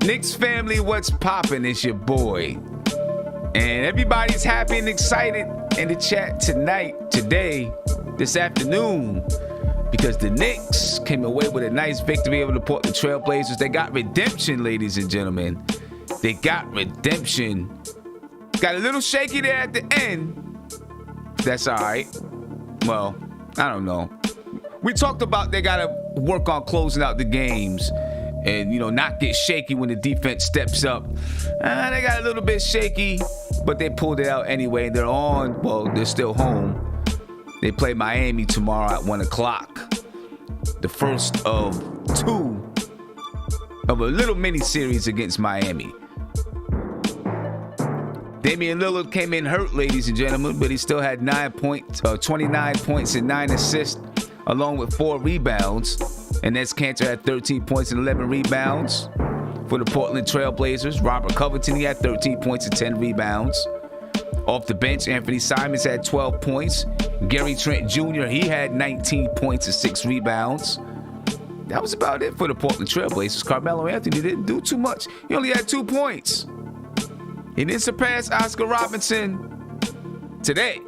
Knicks family, what's poppin'? It's your boy. And everybody's happy and excited in the chat today, this afternoon, because the Knicks came away with a nice victory over the Portland Trailblazers. They got redemption, ladies and gentlemen. They got redemption. Got a little shaky there at the end. That's all right. Well, I don't know. We talked about they got to work on closing out the games and, not get shaky when the defense steps up. They got a little bit shaky, but they pulled it out anyway. They're still home. They play Miami tomorrow at 1 o'clock. The first of two of a little mini series against Miami. Damian Lillard came in hurt, ladies and gentlemen, but he still had 29 points and 9 assists, along with 4 rebounds. And Nets Cantor had 13 points and 11 rebounds for the Portland Trailblazers. Robert Covington, he had 13 points and 10 rebounds. Off the bench, Anthony Simons had 12 points. Gary Trent Jr., he had 19 points and 6 rebounds. That was about it for the Portland Trailblazers. Carmelo Anthony didn't do too much. He only had 2 points. He didn't surpass Oscar Robinson today.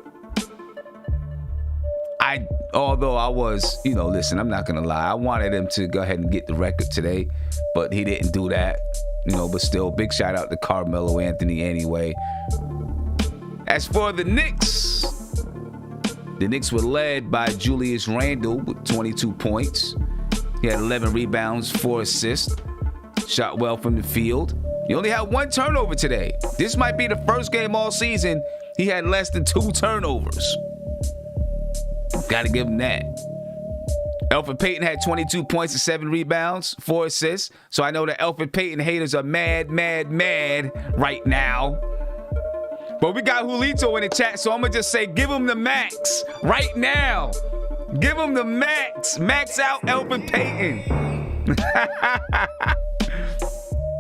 Although I was, listen, I'm not going to lie. I wanted him to go ahead and get the record today, but he didn't do that. But still, big shout out to Carmelo Anthony anyway. As for the Knicks were led by Julius Randle with 22 points. He had 11 rebounds, 4 assists. Shot well from the field. He only had 1 turnover today. This might be the first game all season he had less than 2 turnovers. Got to give him that. Elfrid Payton had 22 points and 7 rebounds, 4 assists. So I know the Elfrid Payton haters are mad right now. But we got Julito in the chat, so I'm going to just say give him the max right now. Give him the max. Max out Elfrid Payton.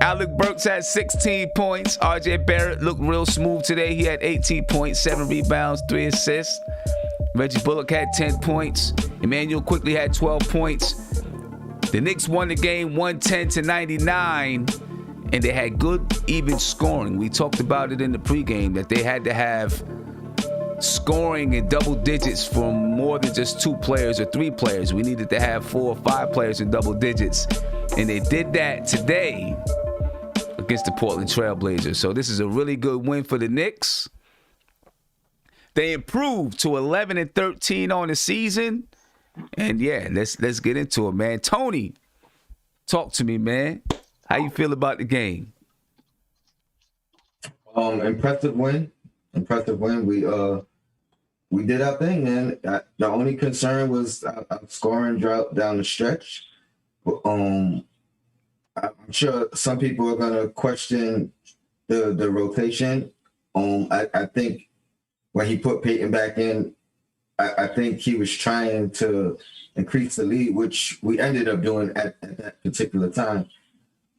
Alec Burks had 16 points. RJ Barrett looked real smooth today. He had 18 points, 7 rebounds, 3 assists. Reggie Bullock had 10 points. Emmanuel Quickly had 12 points. The Knicks won the game 110-99, and they had good, even scoring. We talked about it in the pregame that they had to have scoring in double digits from more than just 2 players or 3 players. We needed to have 4 or 5 players in double digits, and they did that today against the Portland Trailblazers. So this is a really good win for the Knicks. They improved to 11-13 on the season. And yeah, let's get into it, man. Tony, talk to me, man. How you feel about the game? Impressive win. We did our thing, man. The only concern was our scoring drought down the stretch. I'm sure some people are gonna question the rotation. I think when he put Payton back in, I think he was trying to increase the lead, which we ended up doing at that particular time.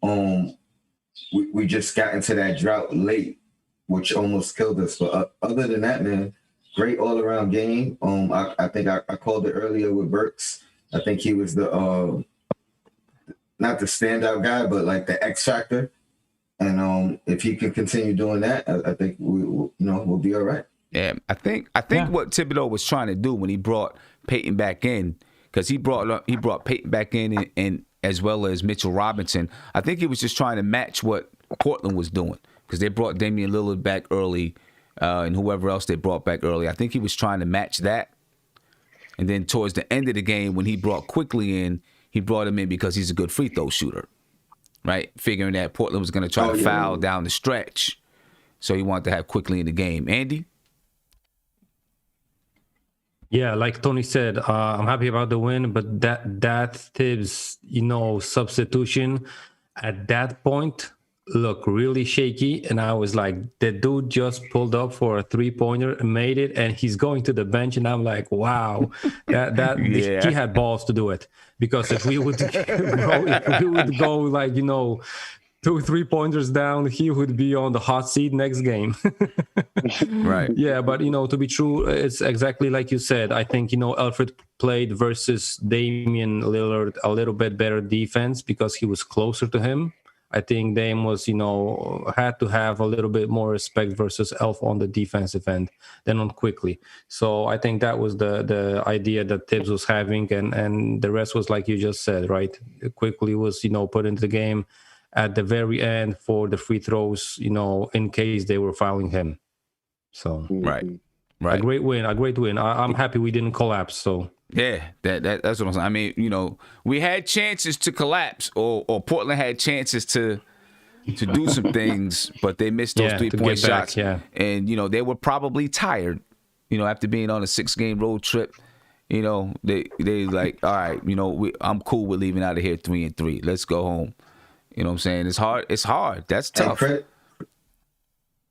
We just got into that drought late, which almost killed us. But other than that, man, great all-around game. I think I called it earlier with Burks. I think he was the not the standout guy, but like the X factor. And if he can continue doing that, I think we'll be all right. Yeah, I think what Thibodeau was trying to do when he brought Payton back in, because he brought Payton back in and as well as Mitchell Robinson. I think he was just trying to match what Portland was doing, because they brought Damian Lillard back early and whoever else they brought back early. I think he was trying to match that. And then towards the end of the game, when he brought Quickly in, he brought him in because he's a good free throw shooter, right? Figuring that Portland was going to try to foul down the stretch. So he wanted to have Quickly in the game. Andy? Yeah, like Tony said, I'm happy about the win, but that Tibbs, substitution at that point looked really shaky, and I was like, the dude just pulled up for a 3-pointer and made it, and he's going to the bench, and I'm like, wow, that he had balls to do it, because if we would go like 2 3-pointers down, he would be on the hot seat next game. Right. Yeah, but to be true, it's exactly like you said. I think Elfrid played versus Damian Lillard a little bit better defense because he was closer to him. I think Dame was, had to have a little bit more respect versus Elf on the defensive end than on Quickly. So I think that was the idea that Tibbs was having, and the rest was like you just said, right? Quickly was, put into the game at the very end for the free throws, in case they were fouling him. So right. A great win. I'm happy we didn't collapse. So yeah, that's what I'm saying. I mean, we had chances to collapse, or Portland had chances to do some things, but they missed those 3-point shots. Yeah. And they were probably tired. After being on a 6-game road trip, they like, all right, I'm cool with leaving out of here 3-3. Let's go home. You know what I'm saying? It's hard. That's tough.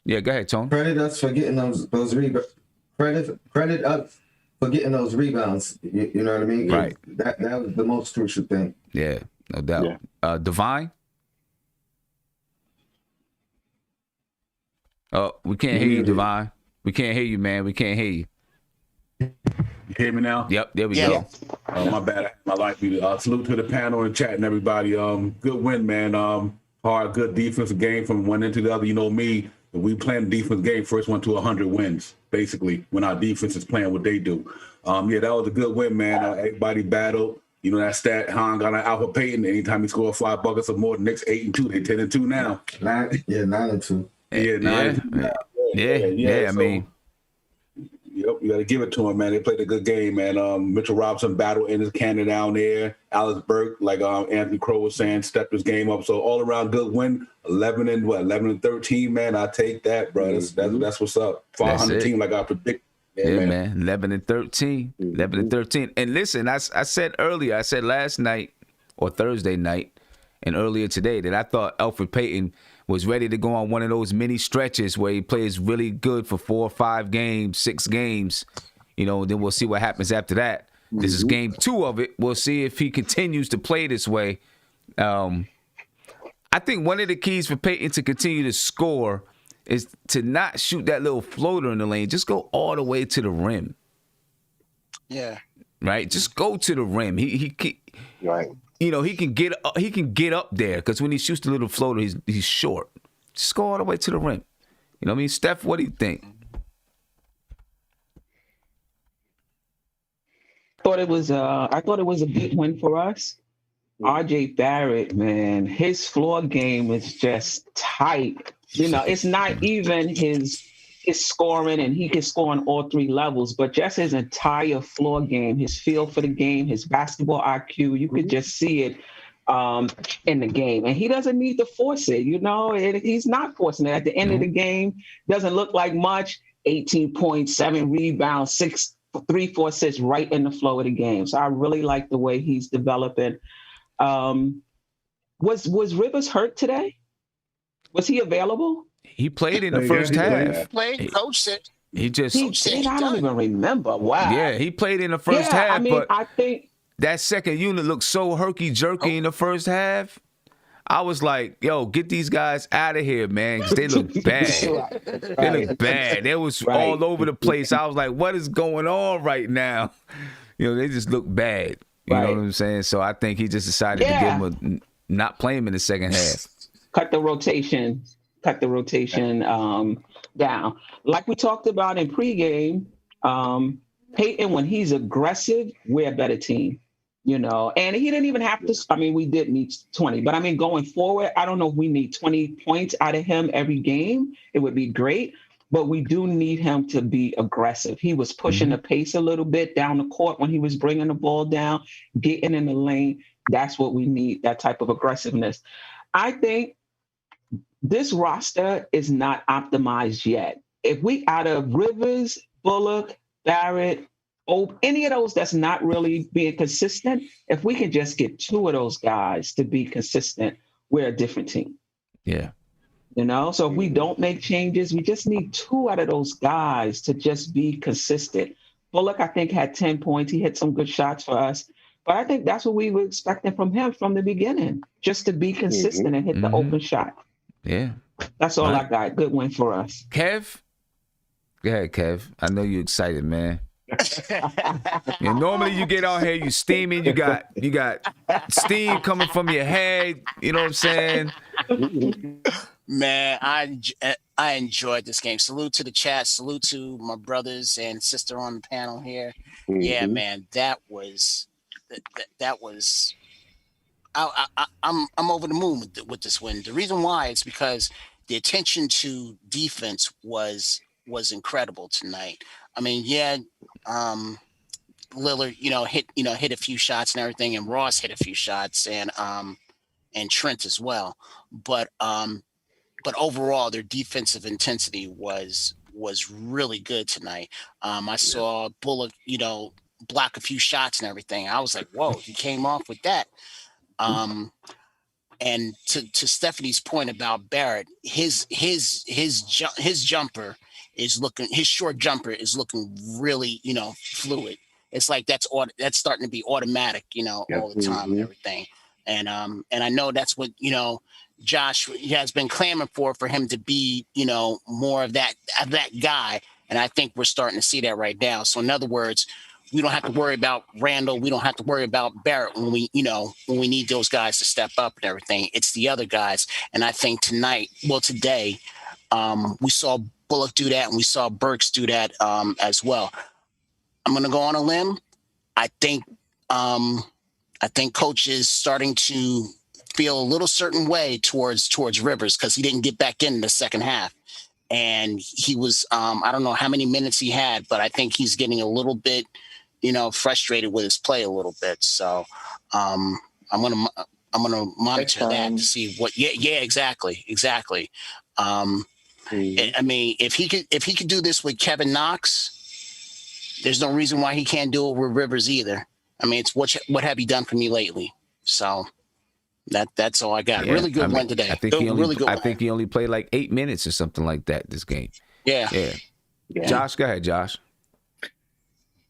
Yeah, go ahead, Tone. Credit us for getting those rebounds. Credit us for getting those rebounds. You know what I mean? Right. That was the most crucial thing. Yeah, no doubt. Yeah. Divine? Oh, we can't hear you, Divine. We can't hear you, man. We can't hear you. You hear me now? Yep, there we go. My bad. My life. Salute to the panel and chat and everybody. Good win, man. Hard, good defensive game from one end to the other. You know me. We playing the defense game, first one to 100 wins, basically, when our defense is playing what they do. That was a good win, man. Everybody battled. That stat, Han got an Alpha Payton. Anytime he scored 5 buckets or more, the Knicks 8-2. They 10-2 now. 9-2. Yeah, 9-2. Yeah. I mean, yep, you got to give it to him, man. They played a good game, man. Mitchell Robinson battled in his cannon down there. Alex Burke, like Anthony Crow was saying, stepped his game up. So all around good win. 11-13, man. I take that, bro. That's what's up. 500 team, like I predicted. Yeah, man. 11-13. 11-13. And listen, I said earlier, I said last night or Thursday night and earlier today that I thought Elfrid Payton was ready to go on one of those mini stretches where he plays really good for 4 or 5 games, 6 games. Then we'll see what happens after that. This is game 2 of it. We'll see if he continues to play this way. I think one of the keys for Payton to continue to score is to not shoot that little floater in the lane. Just go all the way to the rim. Yeah. Right? Just go to the rim. He right. He can get up there because when he shoots the little floater, he's short. Just go all the way to the rim. You know what I mean? Steph, what do you think? I thought it was a big win for us. RJ Barrett, man, his floor game is just tight. It's not even his scoring, and he can score on all 3 levels, but just his entire floor game, his feel for the game, his basketball IQ, you could just see it in the game. And he doesn't need to force it, he's not forcing it. At the end of the game, doesn't look like much, 18 points, 7 rebounds, 3, 4 assists right in the flow of the game. So I really like the way he's developing. Was Rivers hurt today? Was he available? He played in the first half. He played. Coach said. He did. I don't even remember. Wow. Yeah, he played in the first half. I mean, but I think that second unit looked so herky-jerky in the first half. I was like, yo, get these guys out of here, man, because they look bad. They look bad. They was all over the place. I was like, what is going on right now? They just look bad. You know what I'm saying? So I think he just decided to give him not play him in the second half. Cut the rotation down. Like we talked about in pregame, Payton, when he's aggressive, we're a better team. And he didn't even have to. I mean, we did need 20, but I mean, going forward, I don't know if we need 20 points out of him every game. It would be great, but we do need him to be aggressive. He was pushing the pace a little bit down the court when he was bringing the ball down, getting in the lane. That's what we need, that type of aggressiveness. I think this roster is not optimized yet. If we, out of Rivers, Bullock, Barrett, any of those that's not really being consistent, if we can just get 2 of those guys to be consistent, we're a different team. Yeah. So if we don't make changes, we just need 2 out of those guys to just be consistent. Bullock, I think, had 10 points. He hit some good shots for us. But I think that's what we were expecting from him from the beginning, just to be consistent and hit the open shot. Yeah. That's all I got. Good win for us. Kev? Go ahead, Kev. I know you're excited, man. Normally you get out here, you steaming, you got steam coming from your head, you know what I'm saying? Man, I enjoyed this game. Salute to the chat. Salute to my brothers and sister on the panel here. Yeah, man, that was that was. I'm over the moon with this win. The reason why is because the attention to defense was incredible tonight. I mean, yeah, Lillard, hit a few shots and everything, and Ross hit a few shots, and Trent as well. But overall, their defensive intensity was really good tonight. I saw Bullock, block a few shots and everything. I was like, whoa, he came off with that. And to Stephanie's point about Barrett, his jumper is looking, his short jumper is looking really, fluid. It's like that's starting to be automatic, all the time and everything. And I know that's what, Josh has been clamoring for him to be, more of that guy. And I think we're starting to see that right now. So in other words, we don't have to worry about Randall. We don't have to worry about Barrett when we need those guys to step up and everything. It's the other guys. And I think today, we saw Bullock do that and we saw Burks do that as well. I'm going to go on a limb. I think Coach is starting to feel a little certain way towards Rivers because he didn't get back in the second half. And he was, I don't know how many minutes he had, but I think he's getting a little bit, frustrated with his play a little bit. So I'm gonna monitor that to see what. Yeah, exactly. I mean, if he could do this with Kevin Knox, there's no reason why he can't do it with Rivers either. I mean, it's what have you done for me lately? So that's all I got. Really good one today. I think he only played like 8 minutes or something like that this game. Yeah. Josh, go ahead, Josh.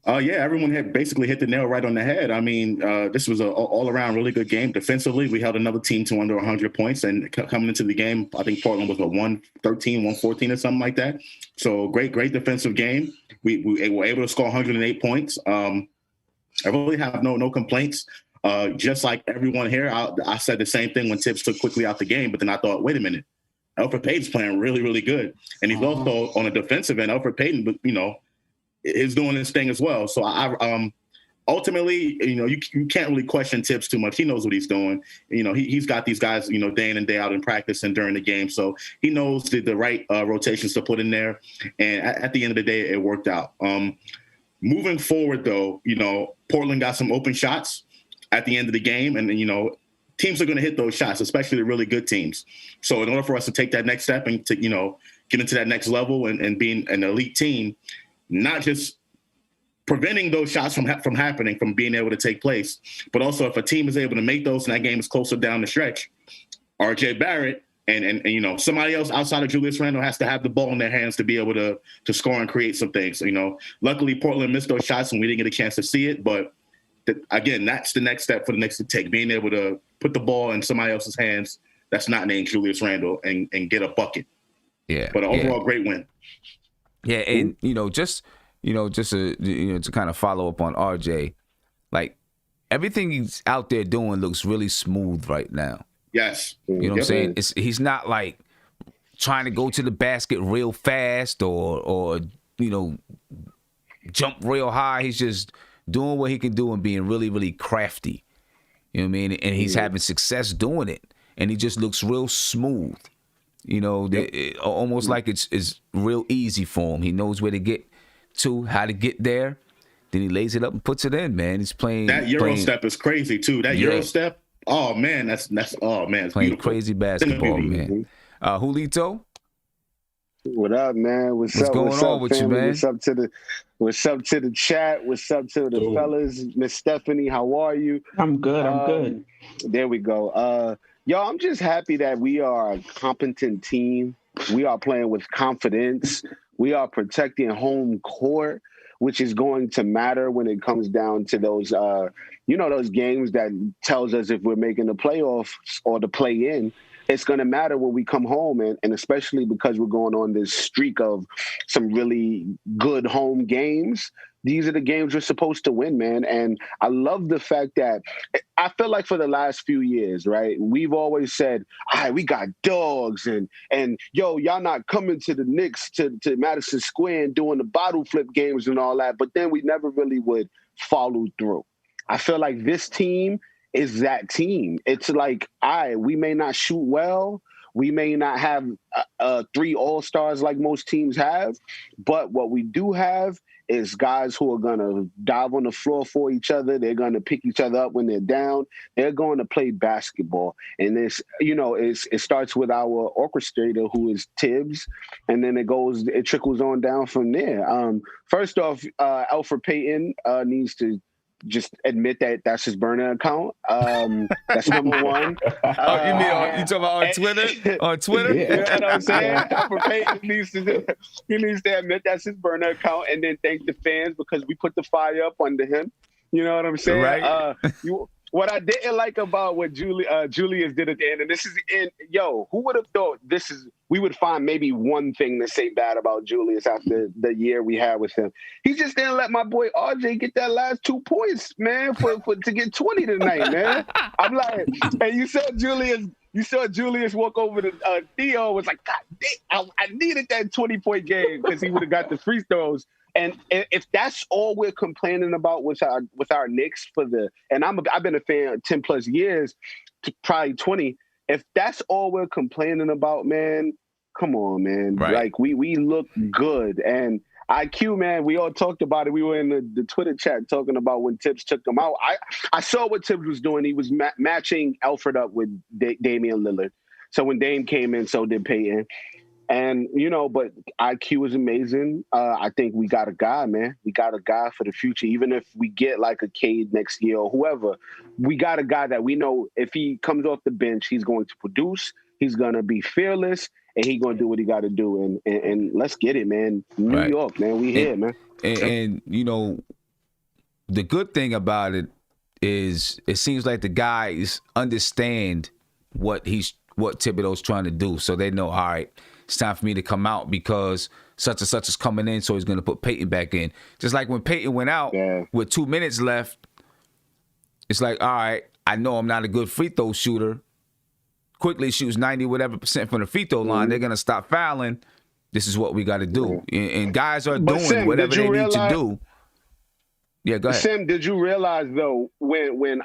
Everyone had basically hit the nail right on the head. I mean, this was an all-around really good game. Defensively, we held another team to under 100 points. And coming into the game, I think Portland was 113, 114 or something like that. So great defensive game. We were able to score 108 points. I really have no complaints. Just like everyone here, I said the same thing when Tibbs took quickly out the game. But then I thought, wait a minute, Elfrid Payton's playing really, really good. And he's also on a defensive end. Elfrid Payton, is doing his thing as well. So I ultimately, you can't really question Tibbs too much. He knows what he's doing. He's got these guys, day in and day out in practice and during the game. So he knows the right rotations to put in there. And at the end of the day, it worked out. Moving forward, though, Portland got some open shots at the end of the game. And, teams are going to hit those shots, especially the really good teams. So in order for us to take that next step and to, get into that next level and being an elite team, not just preventing those shots from happening, from being able to take place, but also if a team is able to make those and that game is closer down the stretch, RJ Barrett and somebody else outside of Julius Randle has to have the ball in their hands to be able to score and create some things. Luckily Portland missed those shots and we didn't get a chance to see it, but again, that's the next step for the Knicks to take, being able to put the ball in somebody else's hands that's not named Julius Randle and get a bucket. Yeah. But overall, great win. Yeah, and just to kind of follow up on RJ, like everything he's out there doing looks really smooth right now. Yes. You know what I'm saying? He's not like trying to go to the basket real fast or jump real high. He's just doing what he can do and being really, really crafty. You know what I mean? And he's having success doing it. And he just looks real smooth. Almost like it's real easy for him. He knows where to get to, how to get there. Then he lays it up and puts it in, man. He's playing. That Euro step is crazy, too. That Euro step, oh, man, that's it's playing beautiful. Crazy basketball, man. Julito? What up, man? What's going on with you, man? What's up to the chat? What's up to the fellas? Miss Stephanie, how are you? I'm good. There we go. Y'all, I'm just happy that we are a competent team. We are playing with confidence. We are protecting home court, which is going to matter when it comes down to those, those games that tells us if we're making the playoffs or the play-in. it's going to matter when we come home, and especially because we're going on this streak of some really good home games. These are the games we're supposed to win, man. And I love the fact that I feel like for the last few years, right, we've always said, all right, we got dogs and yo, y'all not coming to the Knicks to Madison Square and doing the bottle flip games and all that. But then we never really would follow through. I feel like this team is that team. It's like, all right, we may not shoot well. We may not have 3 all-stars like most teams have, but what we do have is guys who are going to dive on the floor for each other. They're going to pick each other up when they're down. They're going to play basketball. And this, it starts with our orchestrator, who is Tibbs, and then it trickles on down from there. First off, Elfrid Payton needs to just admit that that's his burner account. That's number one. You talking about on Twitter? On Twitter? You know what I'm saying? Elfrid Payton needs to admit that's his burner account, and then thank the fans because we put the fire up under him. You know what I'm saying? Right. What I didn't like about what Julius did at the end, and this is the end. Yo, who would have thought we would find maybe one thing to say bad about Julius after the year we had with him. He just didn't let my boy RJ get that last 2 points, man, for to get 20 tonight, man. I'm like, and you saw Julius walk over to Theo, was like, God damn, I needed that 20-point game because he would have got the free throws. And if that's all we're complaining about with our Knicks and I've been a fan 10 plus years, probably 20. If that's all we're complaining about, man, come on, man. Right. Like we look good. And IQ, man, we all talked about it. We were in the Twitter chat talking about when Tibbs took them out. I saw what Tibbs was doing. He was matching Elfrid up with Damian Lillard. So when Dame came in, so did Peyton. And, but IQ is amazing. I think we got a guy, man. We got a guy for the future. Even if we get like a Cade next year or whoever, we got a guy that we know if he comes off the bench, he's going to produce. He's going to be fearless, and he's going to do what he got to do. And let's get it, man. New York, man. We here, man. And the good thing about it is it seems like the guys understand what Thibodeau's trying to do. So they know, all right, it's time for me to come out because such and such is coming in, so he's going to put Peyton back in. Just like when Peyton went out with 2 minutes left, it's like, all right, I know I'm not a good free throw shooter. Quickly shoots 90% from the free throw line. They're going to stop fouling. This is what we got to do. And guys are doing Sim, whatever they need to do. Yeah, go ahead. Sim, did you realize, though, when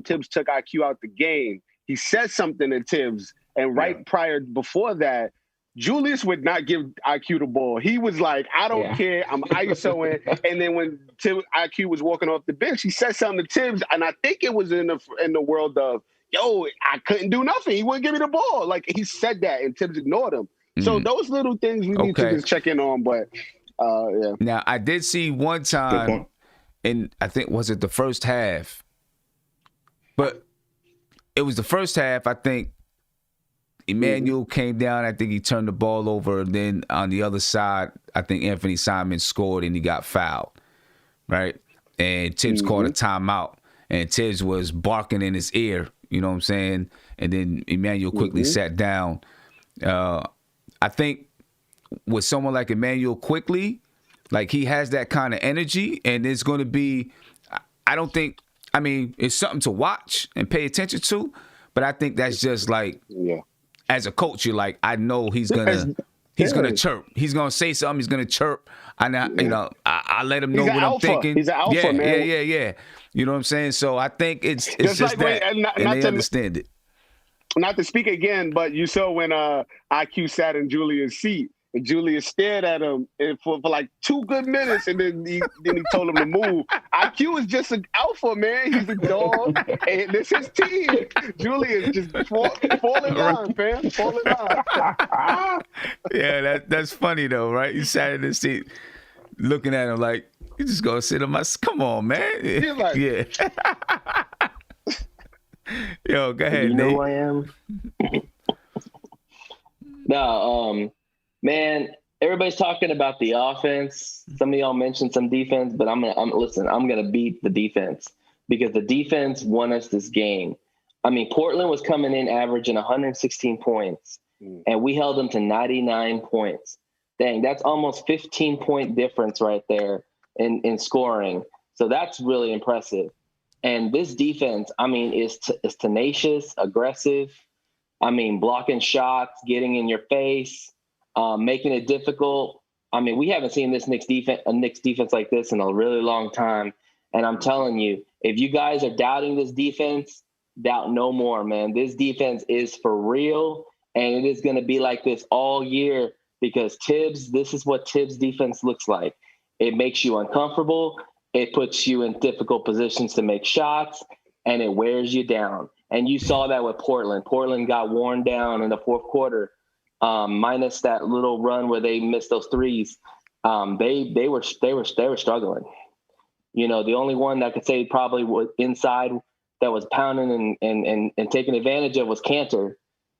Tibbs took IQ out the game, he said something to Tibbs, and before that, Julius would not give IQ the ball. He was like, I don't care. I'm ISOing. And then when IQ was walking off the bench, he said something to Tibbs, and I think it was in the world of, yo, I couldn't do nothing. He wouldn't give me the ball. Like, he said that, and Tibbs ignored him. So those little things we need to just check in on. But, yeah. Now, I did see one time, and I think, was it the first half? But it was the first half, I think, Emmanuel came down. I think he turned the ball over. And then on the other side, I think Anthony Simon scored and he got fouled, right? And Tibbs called a timeout. And Tibbs was barking in his ear, you know what I'm saying? And then Emmanuel quickly sat down. I think with someone like Emmanuel quickly, like he has that kind of energy. And it's going to be, it's something to watch and pay attention to. But I think that's just like, as a coach, you're like, I know he's gonna chirp. He's gonna say something. He's gonna chirp. I let him know what I'm thinking. He's an alpha, man. Yeah. You know what I'm saying? So I think it's just like that, and they understand it. Not to speak again, but you saw when IQ sat in Julius' seat, and Julius stared at him for like 2 good minutes, and then he told him to move. IQ is just an alpha, man. He's a dog, and this is his team. Julius just falling down, fam. Falling down. Yeah, that's funny though, right? You sat in the seat, looking at him like, you just gonna sit on my. Come on, man. You're like, yeah. Yo, go ahead. You know Nate. who I am? No, man, everybody's talking about the offense. Some of y'all mentioned some defense, but I'm gonna beat the defense because the defense won us this game. I mean, Portland was coming in averaging 116 points, and we held them to 99 points. Dang, that's almost 15-point difference right there in scoring. So that's really impressive. And this defense, I mean, is tenacious, aggressive. I mean, blocking shots, getting in your face, making it difficult. I mean, we haven't seen this Knicks defense like this in a really long time. And I'm telling you, if you guys are doubting this defense, doubt no more, man. This defense is for real, and it is going to be like this all year because this is what Tibbs' defense looks like. It makes you uncomfortable. It puts you in difficult positions to make shots, and it wears you down. And you saw that with Portland. Portland got worn down in the fourth quarter, minus that little run where they missed those threes. They were struggling. You know, the only one that could say probably was inside that was pounding and taking advantage of was Cantor,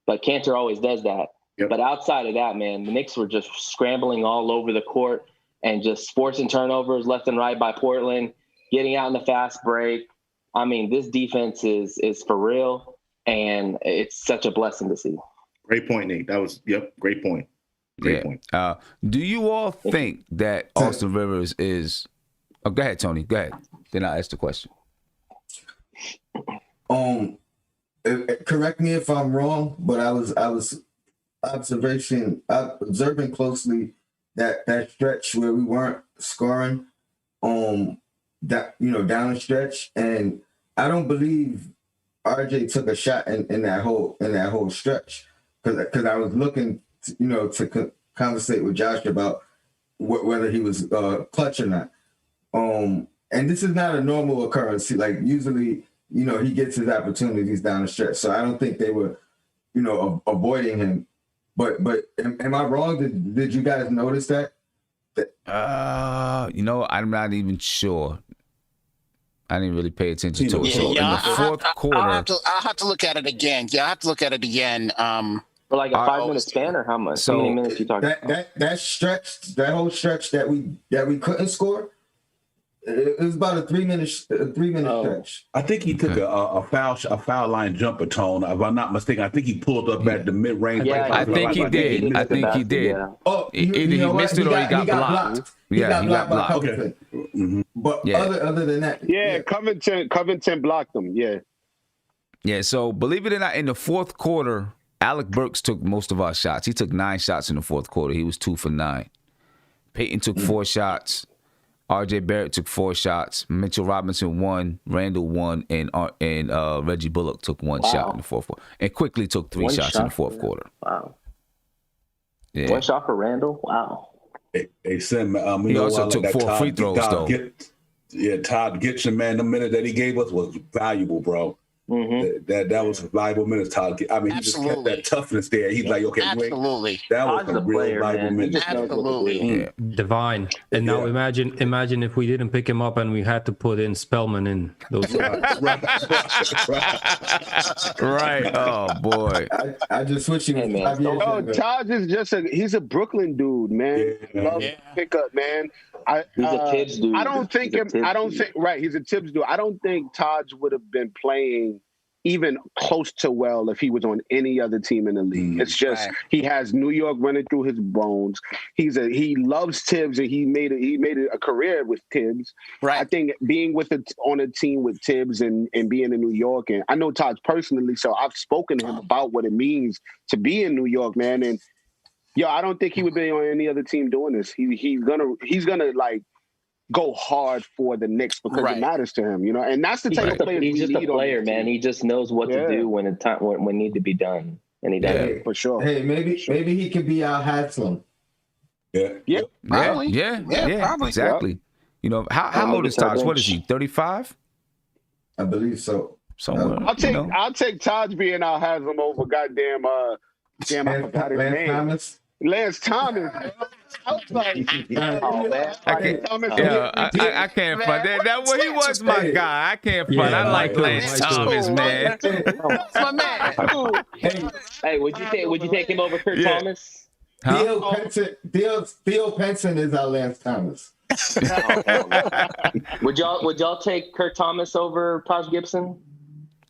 but Cantor always does that. Yep. But outside of that, man, the Knicks were just scrambling all over the court and just forcing turnovers left and right by Portland, getting out in the fast break. I mean, this defense is for real, and it's such a blessing to see. Great point, Nate. That was, great point. Great point. Do you all think that Austin Rivers is – oh, go ahead, Tony. Go ahead. Then I'll ask the question. Correct me if I'm wrong, but I was observing closely that stretch where we weren't scoring, down the stretch, and I don't believe RJ took a shot in that whole stretch because I was looking, to conversate with Josh about whether he was clutch or not. And this is not a normal occurrence. Like usually, he gets his opportunities down the stretch. So I don't think they were, avoiding him. But am I wrong? Did you guys notice that? I'm not even sure. I didn't really pay attention to it. So in the fourth quarter, I'll have to look at it again. Yeah, I have to look at it again. For like a 5-minute span, or how much? So how many minutes you talking about? That stretch, that whole stretch that we couldn't score, it was about a 3-minute stretch. I think he took a foul line jumper, Tone. If I'm not mistaken, I think he pulled up at the mid range. Yeah, I think he did. I think he did. Yeah. Oh, either he missed it or he got blocked. Yeah, he got blocked. Okay. Mm-hmm. But other than that, Covington blocked him. Yeah. Yeah. So believe it or not, in the fourth quarter, Alec Burks took most of our shots. He took 9 shots in the fourth quarter. He was 2 for 9. Peyton took 4 shots. RJ Barrett took 4 shots. Mitchell Robinson 1. Randall 1. And Reggie Bullock took 1 shot in the fourth quarter. And quickly took 3 shots in the fourth quarter. Wow. Yeah. 1 shot for Randall? Wow. Hey, Sim, he also took 4 free throws, though. Todd Gibson, man, the minute that he gave us was valuable, bro. Mm-hmm. That was a valuable minute, Todd. I mean, he just kept that toughness there. He's like, okay, absolutely. That was a real valuable minute. Absolutely. Yeah. Divine. And now imagine if we didn't pick him up and we had to put in Spellman in those. Right. Oh boy. I just switched you. Todd is he's a Brooklyn dude, man. Love pickup, man. He's a Tibbs dude. He's a Tibbs dude. I don't think Todd would have been playing even close to well if he was on any other team in the league. It's just he has New York running through his bones. He loves Tibbs, and he made a career with Tibbs. Right. I think being on a team with Tibbs and being in New York, and I know Todd personally, so I've spoken to him about what it means to be in New York, man. And I don't think he would be on any other team doing this. He's gonna like go hard for the Knicks because it matters to him, and that's the type of player he's just a player, man. He just knows what to do when need to be done, and he does it for sure. Hey, maybe he could be our Haslam. Yeah, probably. Yeah, probably. Exactly. How old is Taj? What is he? 35? I believe so. Somewhere. I'll take Taj being our Haslam over goddamn. I forgot his name. Lance Thomas. I was like, I can't front that. He was my guy. I can't front. I like Lance Thomas, man. That's my man. Hey, would you take him over Kurt Thomas? Theo Penson is our Lance Thomas. Would y'all take Kurt Thomas over Taj Gibson?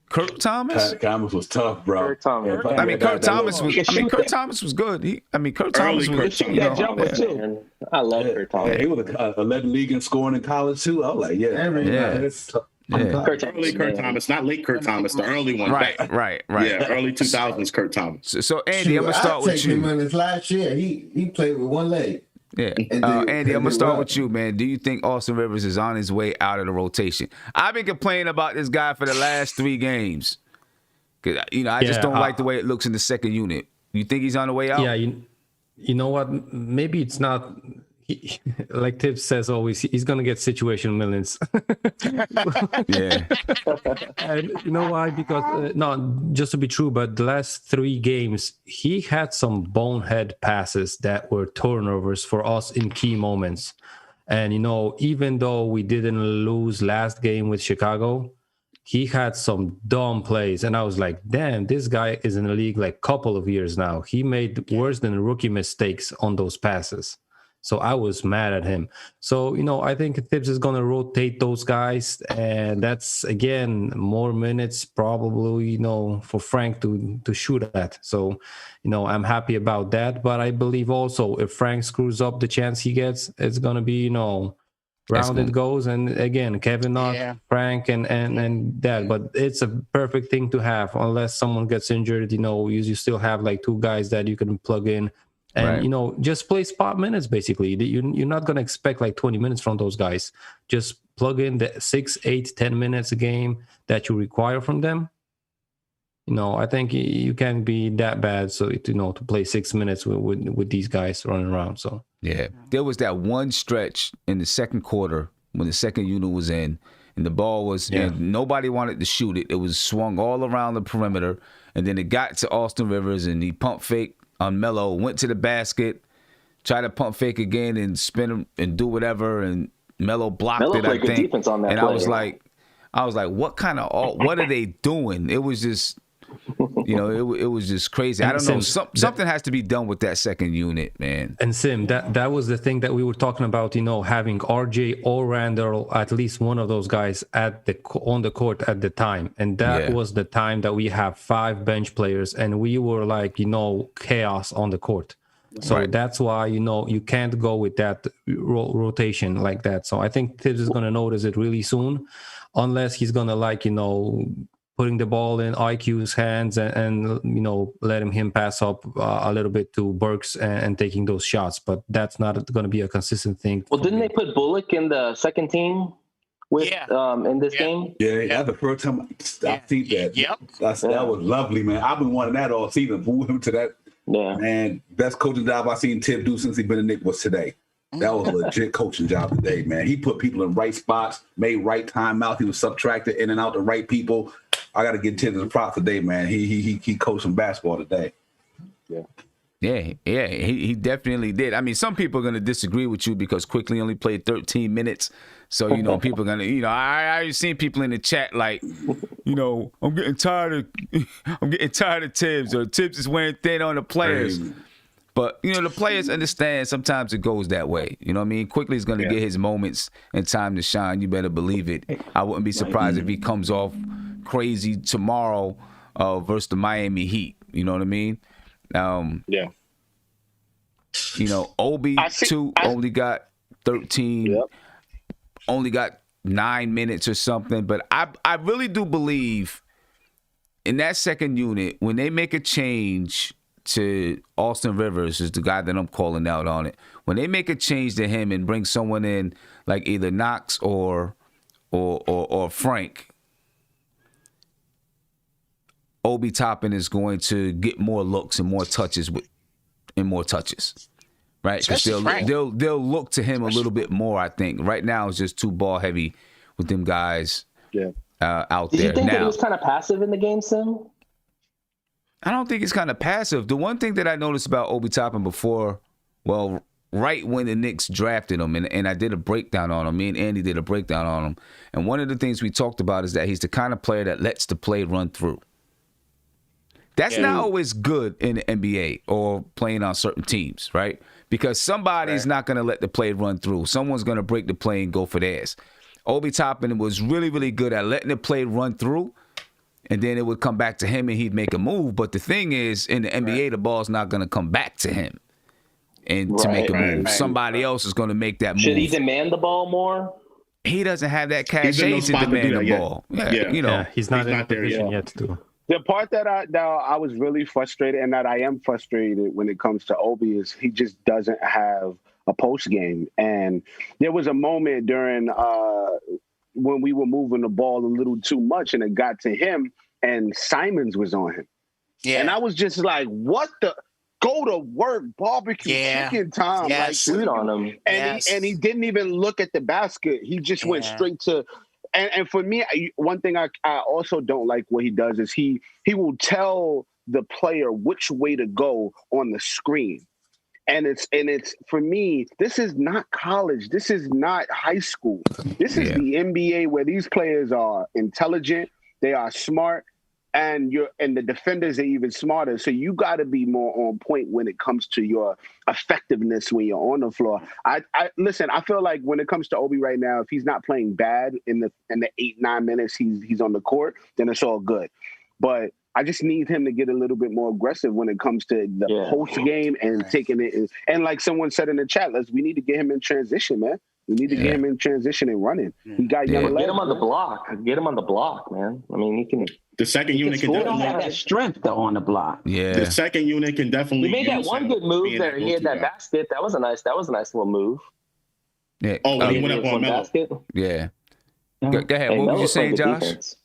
Kurt Thomas? Pat Thomas was tough, bro. Kurt Thomas. I mean, Kurt Thomas was. I mean, Kurt Thomas was good. Kurt Thomas was. Kurt You know, jumper yeah. too. Man, I love Kurt Thomas. Yeah, he was a led league in scoring in college too. I was like, yeah. It's tough. Yeah. Kurt Thomas, Early Kurt man. Thomas, not late Kurt Thomas, the early one. Right. Yeah, early 2000s Kurt Thomas. So Andy, I'm gonna start with Him you. in his last year, he played with one leg. Yeah, And Andy, I'm gonna start well. with you, man. Do you think Austin Rivers is on his way out of the rotation? I've been complaining about this guy for the last 3 games. Cause I just don't like the way it looks in the second unit. You think he's on the way out? Yeah, you know what? Maybe it's not. Like Tibbs says always, he's gonna get situational minutes. Yeah. And you know why? Because no, just to be true, but the last 3 games, he had some bonehead passes that were turnovers for us in key moments. And even though we didn't lose last game with Chicago, he had some dumb plays, and I was like, damn, this guy is in the league like a couple of years now. He made worse than rookie mistakes on those passes. So I was mad at him. So, I think Tibbs is going to rotate those guys. And that's, again, more minutes probably, for Frank to shoot at. So, I'm happy about that. But I believe also if Frank screws up the chance he gets, it's going to be, round it goes. And again, Kevin Knox, Frank, and that. But it's a perfect thing to have unless someone gets injured. You still have like 2 guys that you can plug in. And, Right. Just play spot minutes, basically. You're not going to expect like 20 minutes from those guys. Just plug in the 6, 8, 10 minutes a game that you require from them. I think you can't be that bad. So, to play 6 minutes with these guys running around. So, Yeah. There was that one stretch in the second quarter when the second unit was in and the ball was, and nobody wanted to shoot it. It was swung all around the perimeter. And then it got to Austin Rivers and he pump fake on Melo, went to the basket, tried to pump fake again and spin him and do whatever, and Melo blocked Melo it. played I good think, defense on that and play. I was like, what are they doing? It was just, it was just crazy. I don't know. Something has to be done with that second unit, man. And Sim, that was the thing that we were talking about, having RJ or Randall, at least one of those guys on the court at the time. And that was the time that we have 5 bench players and we were like, chaos on the court. So that's why, you can't go with that rotation like that. So I think Tibbs is going to notice it really soon, unless he's going to putting the ball in IQ's hands and letting him pass up a little bit to Burks and taking those shots. But that's not going to be a consistent thing. Well, didn't they put Bullock in the second team in this game? Yeah, that's the first time I see that. Yep. That was lovely, man. I've been wanting that all season. Move him to that. Yeah. Man, best coaching job I've seen Tibbs do since he been in Knicks was today. That was a legit coaching job today, man. He put people in right spots, made right timeouts. He was subtracted in and out the right people. I got to give Tibbs a props today, man. He coached some basketball today. Yeah, he definitely did. I mean, some people are going to disagree with you because Quickly only played 13 minutes. So, people are going to, I've seen people in the chat like, I'm getting tired of Tibbs, or Tibbs is wearing thin on the players. Crazy. But, the players understand sometimes it goes that way. You know what I mean? Quickly is going to get his moments and time to shine. You better believe it. I wouldn't be surprised if he comes off crazy tomorrow versus the Miami Heat. You know what I mean? Obi, only got 13, only got 9 minutes or something. But I really do believe in that second unit, when they make a change to Austin Rivers, is the guy that I'm calling out on it. When they make a change to him and bring someone in like either Knox or Frank, Obi Toppin is going to get more looks and more touches right? Because they'll look to him a little bit more. I think right now it's just too ball heavy with them guys out there. Do you think that now, he was kind of passive in the game, Sim? I don't think he's kind of passive. The one thing that I noticed about Obi Toppin before, right when the Knicks drafted him, and I did a breakdown on him. Me and Andy did a breakdown on him. And one of the things we talked about is that he's the kind of player that lets the play run through. That's not always good in the NBA or playing on certain teams, right? Because somebody's not going to let the play run through. Someone's going to break the play and go for theirs. Obi Toppin was really, really good at letting the play run through and then it would come back to him and he'd make a move. But the thing is, in the NBA, the ball's not going to come back to him and to make a move. Somebody else is going to make that move. Should he demand the ball more? He doesn't have that cachet to demand the ball. He's not in a position yet to. The part that I was really frustrated, and that I am frustrated when it comes to Obi, is he just doesn't have a post game. And there was a moment during when we were moving the ball a little too much, and it got to him, and Simons was on him. Yeah, and I was just like, "What the? Go to work, barbecue chicken time!" Yes. Like, shoot on him. And he didn't even look at the basket. He just went straight to. And for me, one thing I also don't like what he does is he will tell the player which way to go on the screen. And it's for me, this is not college. This is not high school. This is the NBA, where these players are intelligent, they are smart, and the defenders are even smarter. So you got to be more on point when it comes to your effectiveness when you're on the floor. I listen, I feel like when it comes to Obi right now, if he's not playing bad in the 8-9 minutes he's on the court, then it's all good. But I just need him to get a little bit more aggressive when it comes to the post game and taking it. And like someone said in the chat, we need to get him in transition, man. We need to get him in transition and running. He got young legs. Get him on the block. Get him on the block, man. I mean, he can. The second unit can definitely have that strength though on the block. Yeah. The second unit can definitely. He made that one good move there. He had that basket. That was a nice little move. Yeah. Oh, when he went up on Melo. Yeah. Go ahead. What were you saying, Josh? Defense.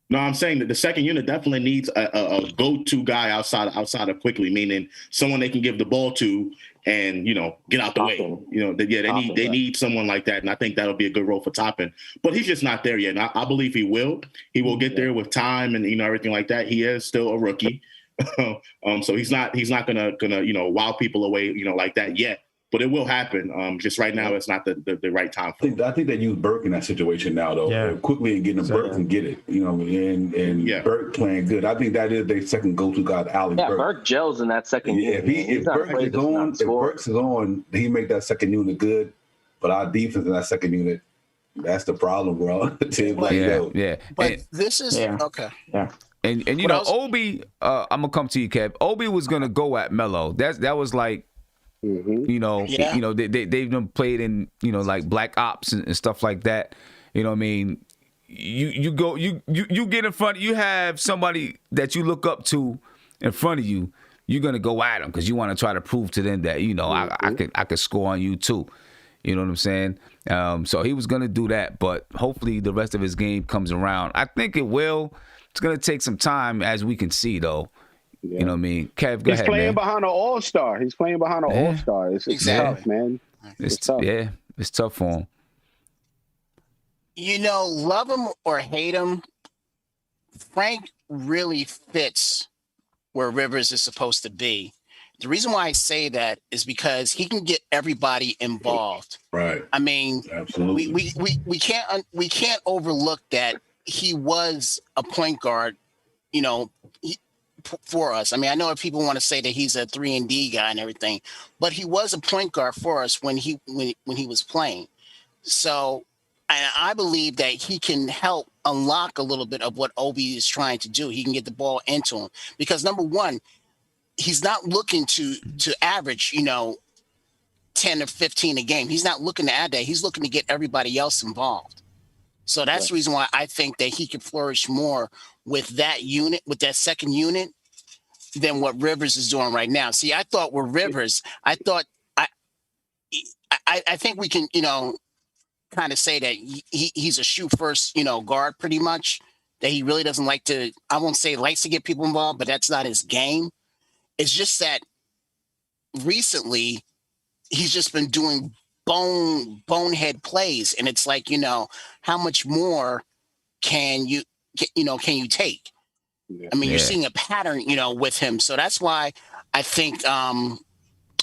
No, I'm saying that the second unit definitely needs a go-to guy outside of Quickly, meaning someone they can give the ball to and, get out the way. They need someone like that, and I think that'll be a good role for Toppin. But he's just not there yet. And I believe he will. He will get there with time and everything like that. He is still a rookie, so he's not gonna wow people away like that yet. But it will happen. Just right now, it's not the right time for him. I think they use Burke in that situation now, though. Yeah. Quickly and getting Burke and get it, and Burke playing good. I think that is their second go-to guy, Burke. Burke gels in that second unit. If Burks is on, he make that second unit good. But our defense in that second unit, that's the problem, bro. But this is okay. Yeah. And Obi, I'm gonna come to you, Kev. Obi was gonna go at Melo. That was like. Mm-hmm. They've been played in like Black Ops and stuff like that. You know what I mean? You get in front. You have somebody that you look up to in front of you. You're gonna go at them because you want to try to prove to them that I could score on you too. You know what I'm saying? So he was gonna do that, but hopefully the rest of his game comes around. I think it will. It's gonna take some time, as we can see, though. Yeah. You know what I mean? Kev, go ahead, man. He's playing behind an all-star. It's tough, man. It's tough. Yeah, it's tough for him. Love him or hate him, Frank really fits where Rivers is supposed to be. The reason why I say that is because he can get everybody involved. Right. I mean, absolutely. We can't overlook that he was a point guard, for us. I mean, I know people want to say that he's a 3-and-D guy and everything, but he was a point guard for us when he was playing. So, and I believe that he can help unlock a little bit of what Obi is trying to do. He can get the ball into him because, number one, he's not looking to average, 10 or 15 a game. He's not looking to add that. He's looking to get everybody else involved. So that's the reason why I think that he could flourish more with that unit, with that second unit, than what Rivers is doing right now. See, I thought with Rivers, I think we can, kind of say that he's a shoot first, guard pretty much, that he really doesn't like to, I won't say likes to get people involved, but that's not his game. It's just that recently he's just been doing bonehead plays. And it's like, how much more can you take? Yeah. I mean, you're seeing a pattern, with him. So that's why I think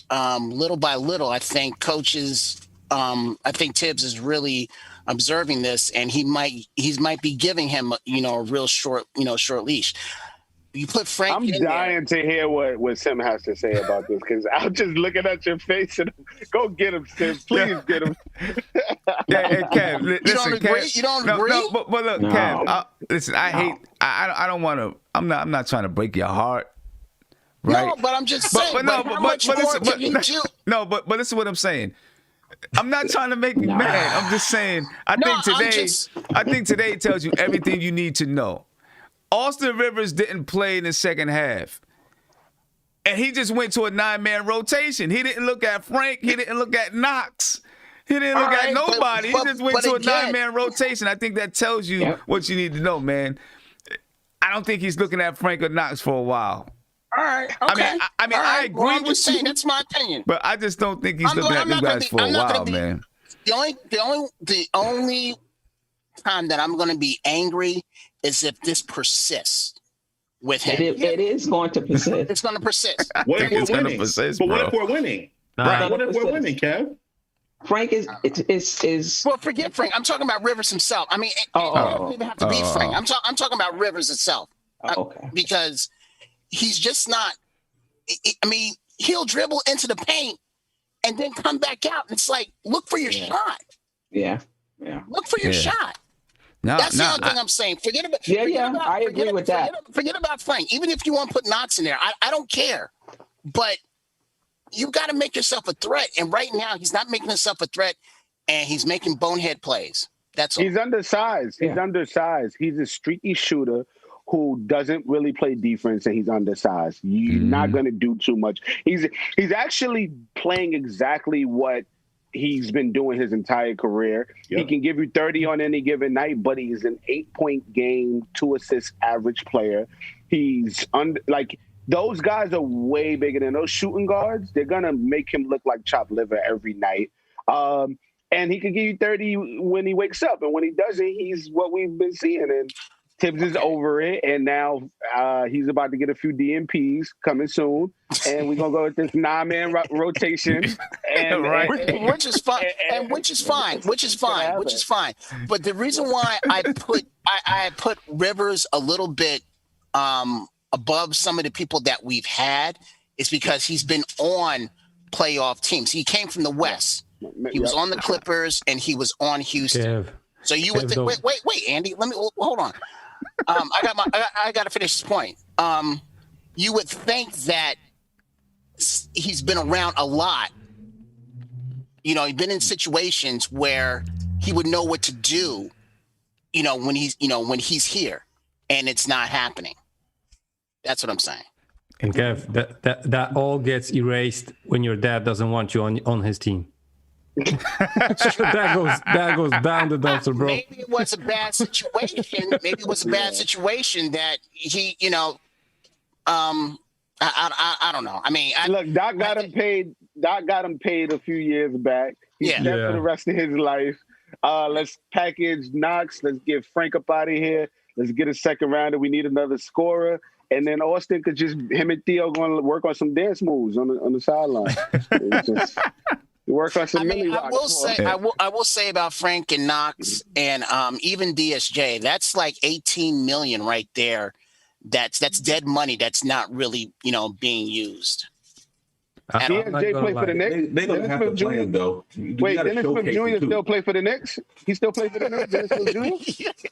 little by little, I think coaches, I think Tibbs is really observing this, and he might be giving him, a real short leash. You put Frank. I'm dying to hear what Sim has to say about this because I'm just looking at your face and go get him, Sim. Please get him. Kev, listen, you don't agree? Kev, You don't agree? No, but look, Kev, Listen, I don't want to. I'm not trying to break your heart. Right? No, but I'm just saying. But this is what I'm saying. I'm not trying to make you mad. I'm just saying. I think today tells you everything you need to know. Austin Rivers didn't play in the second half, and he just went to a 9-man rotation. He didn't look at Frank. He didn't look at Knox. He didn't look at nobody. He just went to a 9-man rotation. I think that tells you what you need to know, man. I don't think he's looking at Frank or Knox for a while. All right. Okay. I agree I'm just saying, that's my opinion. But I just don't think he's looking at them guys for a while, man. The only time that I'm going to be angry is if this persists with him. It is going to persist. It's going to persist. What if It's we're gonna winning? persist, But what bro. if we're winning? Right. What if we're winning, Kev? Frank is. Well, forget Frank. I'm talking about Rivers himself. I mean, it doesn't even have to be Frank. I'm talking about Rivers itself. Okay. Because he's just not. I mean, he'll dribble into the paint and then come back out. And it's like, look for your shot. Yeah. Look for your shot. That's the only thing I'm saying. Forget about. I agree with that. Forget about Frank. Even if you want to put Knox in there, I don't care. But you got to make yourself a threat. And right now, he's not making himself a threat, and he's making bonehead plays. That's all. He's undersized. He's undersized. He's a streaky shooter who doesn't really play defense, and he's undersized. You're not going to do too much. He's actually playing exactly what he's been doing his entire career. He can give you 30 on any given night, but he's an 8-point game, 2-assist average player. He's those guys are way bigger than those shooting guards. They're going to make him look like chopped liver every night. And he can give you 30 when he wakes up. And when he doesn't, he's what we've been seeing. And Tibbs is over it, and now he's about to get a few DMPs coming soon, and we're gonna go with this 9-man rotation, which is fine, which is fine. But the reason why I put Rivers a little bit above some of the people that we've had is because he's been on playoff teams. He came from the West. He was on the Clippers, and he was on Houston. So you would think, wait, Andy, hold on. I got to finish this point. You would think that he's been around a lot. You know, he's been in situations where he would know what to do. When he's here, and it's not happening. That's what I'm saying. And Kev, that all gets erased when your dad doesn't want you on his team. that goes down the dumpster, bro. Maybe it was a bad situation. That he, I don't know. I mean, look, Doc got him paid. Doc got him paid a few years back. He's set for the rest of his life. Let's package Knox. Let's get Frank up out of here. Let's get a second rounder. We need another scorer. And then Austin could him and Theo going to work on some dance moves on the sideline. Work on some I will say about Frank and Knox and even DSJ, that's like $18 million right there. That's dead money. That's not really being used. DSJ play for the Knicks. They don't have to play him though. Wait, Dennis Smith Jr. still play for the Knicks? He still play for the Knicks? Dennis Smith Jr.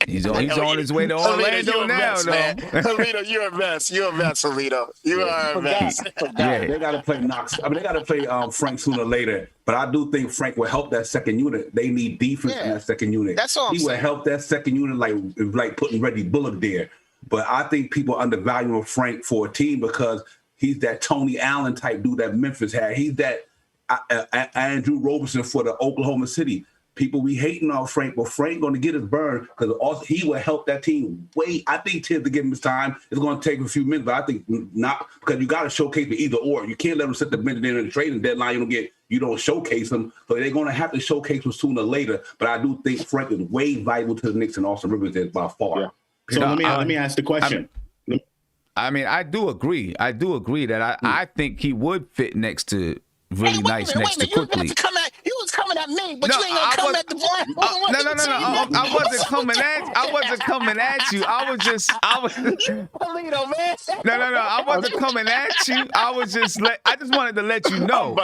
He's on his way to Orlando now, though. Alito, you're a mess. You're a mess, Alito. You are a mess. They got to play Knox. I mean, they got to play Frank sooner or later. But I do think Frank will help that second unit. They need defense in that second unit. That's all. He will help that second unit like putting Reggie Bullock there. But I think people undervalue Frank for a team because he's that Tony Allen type dude that Memphis had. He's that Andrew Roberson for the Oklahoma City. People be hating on Frank, but Frank going to get his burn because he will help that team. I think Tibbs to give him his time. It's going to take a few minutes, but I think not because you got to showcase the either or. You can't let him sit the minute in the trading deadline. You don't showcase them, so they're going to have to showcase him sooner or later. But I do think Frank is way valuable to the Knicks and Austin Rivers is by far. Yeah. So let me ask the question. I do agree. I do agree that I think he would fit next to really nice next to Quickly. You was coming at me, but you ain't gonna come at the blind. No. I wasn't coming at you. I was Alito, man. No. I wasn't coming at you. I just wanted to let you know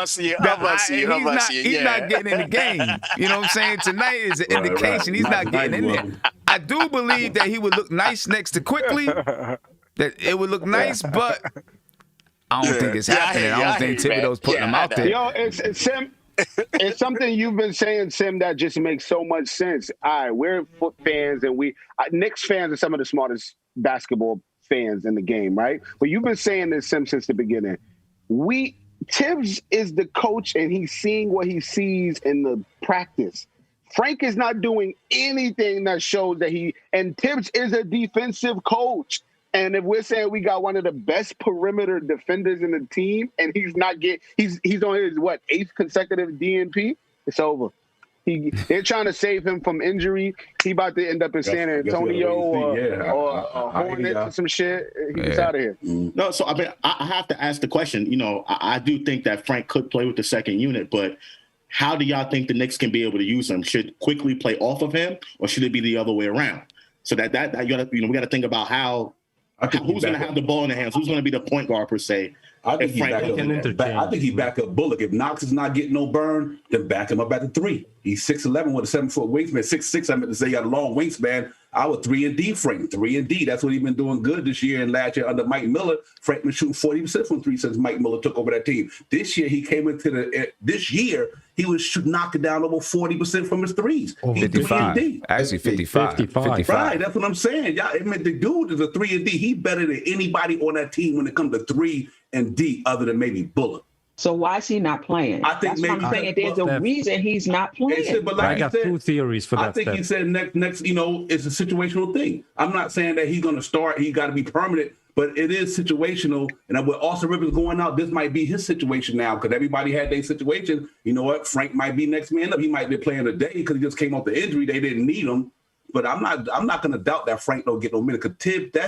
he's not getting in the game. You know what I'm saying? Tonight is an indication he's not getting in there. I do believe that he would look nice next to Quickly. That it would look nice, but I don't think it's happening. I don't think Thibodeau's putting him out there. Yo, it's Sim. It's something you've been saying, Sim, that just makes so much sense. All right, we're foot fans, and Knicks fans are some of the smartest basketball fans in the game, right? But you've been saying this, Sim, since the beginning. Tibbs is the coach, and he's seeing what he sees in the practice. Frank is not doing anything that shows that and Tibbs is a defensive coach. And if we're saying we got one of the best perimeter defenders in the team, and he's on his 8th consecutive DNP, it's over. They're trying to save him from injury. He about to end up in San Antonio or Hornets or some shit. He's out of here. No, so I mean, I have to ask the question. You know, I do think that Frank could play with the second unit, but how do y'all think the Knicks can be able to use him? Should Quickly play off of him, or should it be the other way around? So that we got to think about who's going to have the ball in the hands? Who's going to be the point guard per se? I think he back up Bullock. If Knox is not getting no burn, then back him up at the 3. He's 6'11" with a 7-foot wingspan. 6'6", I meant to say, he got a long wingspan. I would 3-and-D Frank. 3-and-D. That's what he's been doing good this year and last year under Mike Miller. Frank was shooting 40% from 3 since Mike Miller took over that team. This year, he came into he was knocking down over 40% from his threes. Oh, 55. Actually, 55. Right, that's what I'm saying. Y'all, I mean, the dude is a 3-and-D. He's better than anybody on that team when it comes to 3-and-D other than maybe Bullock. So why is he not playing? I think That's what I'm saying. There's a reason he's not playing. But I got 2 theories for that. I think he said next, it's a situational thing. I'm not saying that he's going to start. He got to be permanent, but it is situational. And with Austin Rivers going out, this might be his situation now because everybody had their situation. You know what? Frank might be next man up. He might be playing today because he just came off the injury. They didn't need him. But I'm not going to doubt that Frank don't get no minute because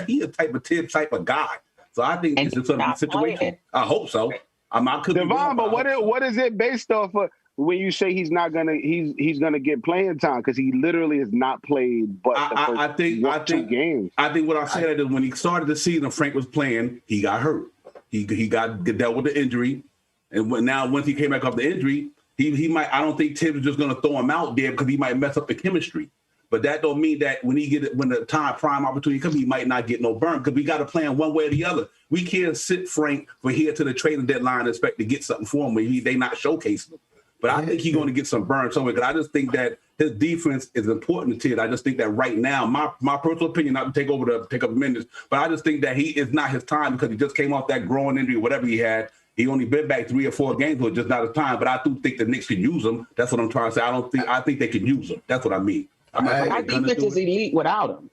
he a Tibbs type of guy. So I think it's just a situation. Playing. I hope so. I could Devon, but what is it based off of when you say he's gonna get playing time because he literally has not played but the first 2 games. I think what I said is when he started the season, Frank was playing. He got hurt. He dealt with the injury, and once he came back off the injury, he might. I don't think Tibbs is just gonna throw him out there because he might mess up the chemistry. But that don't mean that when the prime opportunity comes, he might not get no burn because we got to plan one way or the other. We can't sit Frank for here to the trading deadline and expect to get something for him when they not showcasing him. But I think he's going to get some burn somewhere because I just think that his defense is important to Tibbs. I just think that right now, my personal opinion, not to take up minutes, but I just think that he is not his time because he just came off that growing injury, whatever he had. He only been back 3 or 4 games, so it's just not his time. But I do think the Knicks can use him. That's what I'm trying to say. I think they can use him. That's what I mean. I think this is elite without him.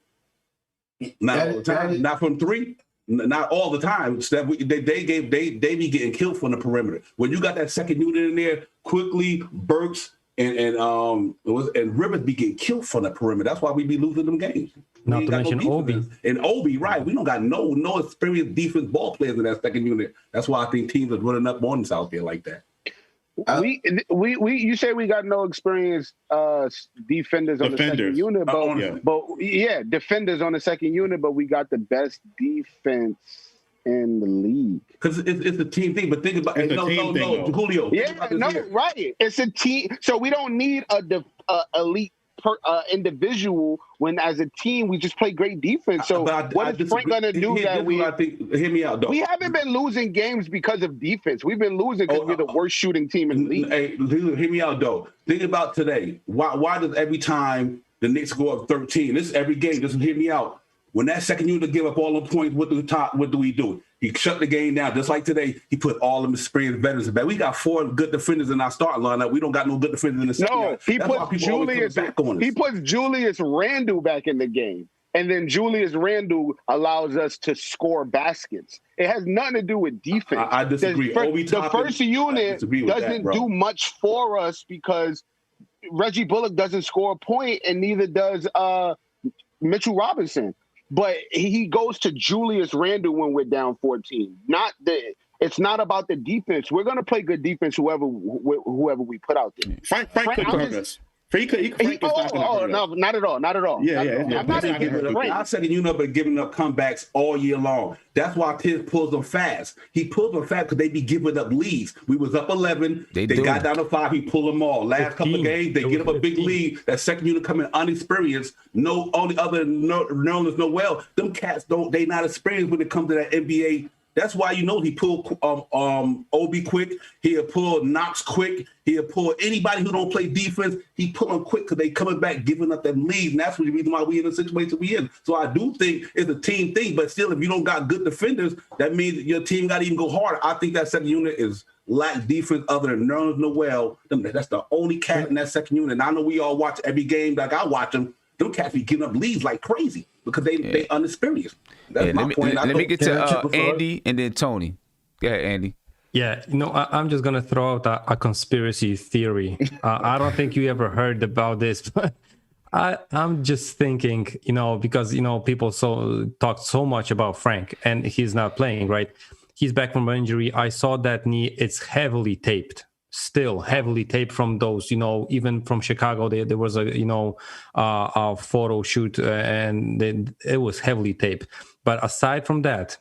Not all the time. Not from 3. Not all the time. They be getting killed from the perimeter. When you got that second unit in there, Quickly Burks and Rivers be getting killed from the perimeter. That's why we be losing them games. Not to mention Obi. And Obi, right? We don't got no experienced defense ball players in that second unit. That's why I think teams are running up on us out there like that. You say we got no experienced defenders on the second unit, but defenders on the second unit, but we got the best defense in the league because it's a team thing. But think about Julio. Right. It's a team, so we don't need a elite individual when as a team we just play great defense. So what is Frank going to do that hear me out, though. We haven't been losing games because of defense. We've been losing because we're the worst shooting team in the league. Hey, hear me out, though. Think about today. Why does every time the Knicks go up 13, this every game, just hear me out. When that second unit give up all the points, what do we do? He shut the game down. Just like today, he put all them experienced veterans back. We got 4 good defenders in our starting lineup. We don't got no good defenders in the second. No, he puts Julius Randle back in the game. And then Julius Randle allows us to score baskets. It has nothing to do with defense. I disagree. The first unit doesn't do much for us because Reggie Bullock doesn't score a point and neither does Mitchell Robinson. But he goes to Julius Randle when we're down 14. It's not about the defense. We're going to play good defense whoever we put out there. Frank could cook us. Frank is not gonna hurt no, not at all. Not at all. Yeah, Not at all. yeah. I'm not even I Frank. said you've been giving up comebacks all year long. That's why Tibbs pulls them fast. He pulls them fast because they be giving up leads. We was up 11. They got down to 5. He pulled them all. Last 15, couple of games, they get up a big lead. That second unit coming unexperienced. No, only other known as Noel. Them cats they not experienced when it comes to that NBA. That's why he pulled Obi quick. He'll pull Knox quick. He'll pull anybody who don't play defense. He pull them quick because they coming back giving up them leads. And that's the reason why we in the situation we in. So I do think it's a team thing. But still, if you don't got good defenders, that means your team got to even go harder. I think that second unit is lack defense other than Nerlens Noel. That's the only cat in that second unit. And I know we all watch every game like I watch them. Them cats be giving up leads like crazy because they unexperienced. That's my point. Let me get to Andy and then Tony. Go ahead, Andy. Yeah, I'm just going to throw out a conspiracy theory. I don't think you ever heard about this, but I'm just thinking, because, people talk so much about Frank and he's not playing, right? He's back from injury. I saw that knee. It's heavily taped. Still heavily taped from those, even from Chicago, there was a photo shoot and it was heavily taped. But aside from that,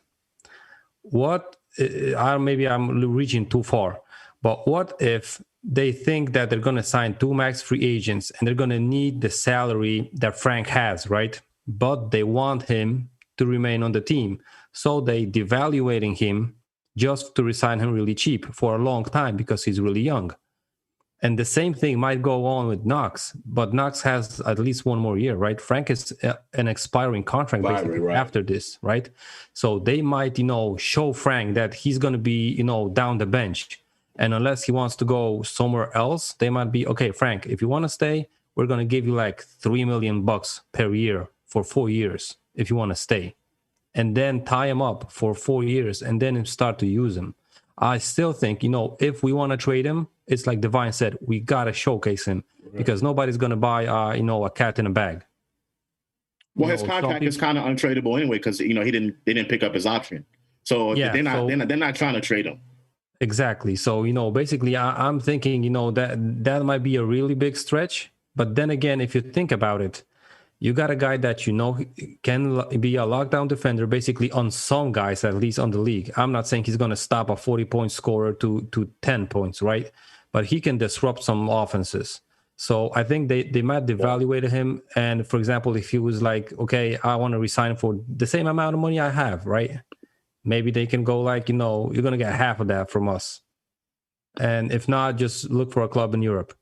maybe I'm reaching too far, but what if they think that they're going to sign 2 max free agents and they're going to need the salary that Frank has, right? But they want him to remain on the team. So they devaluating him just to resign him really cheap for a long time because he's really young. And the same thing might go on with Knox, but Knox has at least 1 more year, right? Frank is an expiring contract basically after this, right? So they might, show Frank that he's going to be, down the bench. And unless he wants to go somewhere else, they might be, okay, Frank, if you want to stay, we're going to give you like $3 million per year for 4 years if you want to stay. And then tie him up for 4 years and then start to use him. I still think, if we want to trade him, it's like Divine said, we got to showcase him because nobody's going to buy, a cat in a bag. Well, his contract is kind of untradeable anyway because, they didn't pick up his option. So they're not trying to trade him. Exactly. So, basically, I'm thinking, that might be a really big stretch. But then again, if you think about it, you got a guy that can be a lockdown defender, basically on some guys, at least on the league. I'm not saying he's going to stop a 40-point scorer to 10 points, right? But he can disrupt some offenses. So I think they might devaluate him. And for example, if he was like, okay, I want to resign for the same amount of money I have, right? Maybe they can go like, you're going to get half of that from us. And if not, just look for a club in Europe.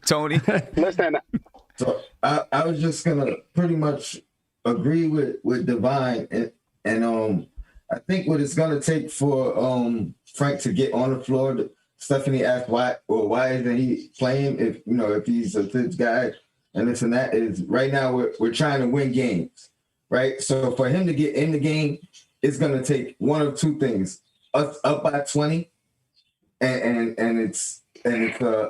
Tony. Listen. So I was just gonna pretty much agree with Divine and I think what it's gonna take for Frank to get on the floor. Stephanie asked why isn't he playing if he's a good guy and this and that is right now we're trying to win games, right? So for him to get in the game, it's gonna take one of two things: us up by 20, and it's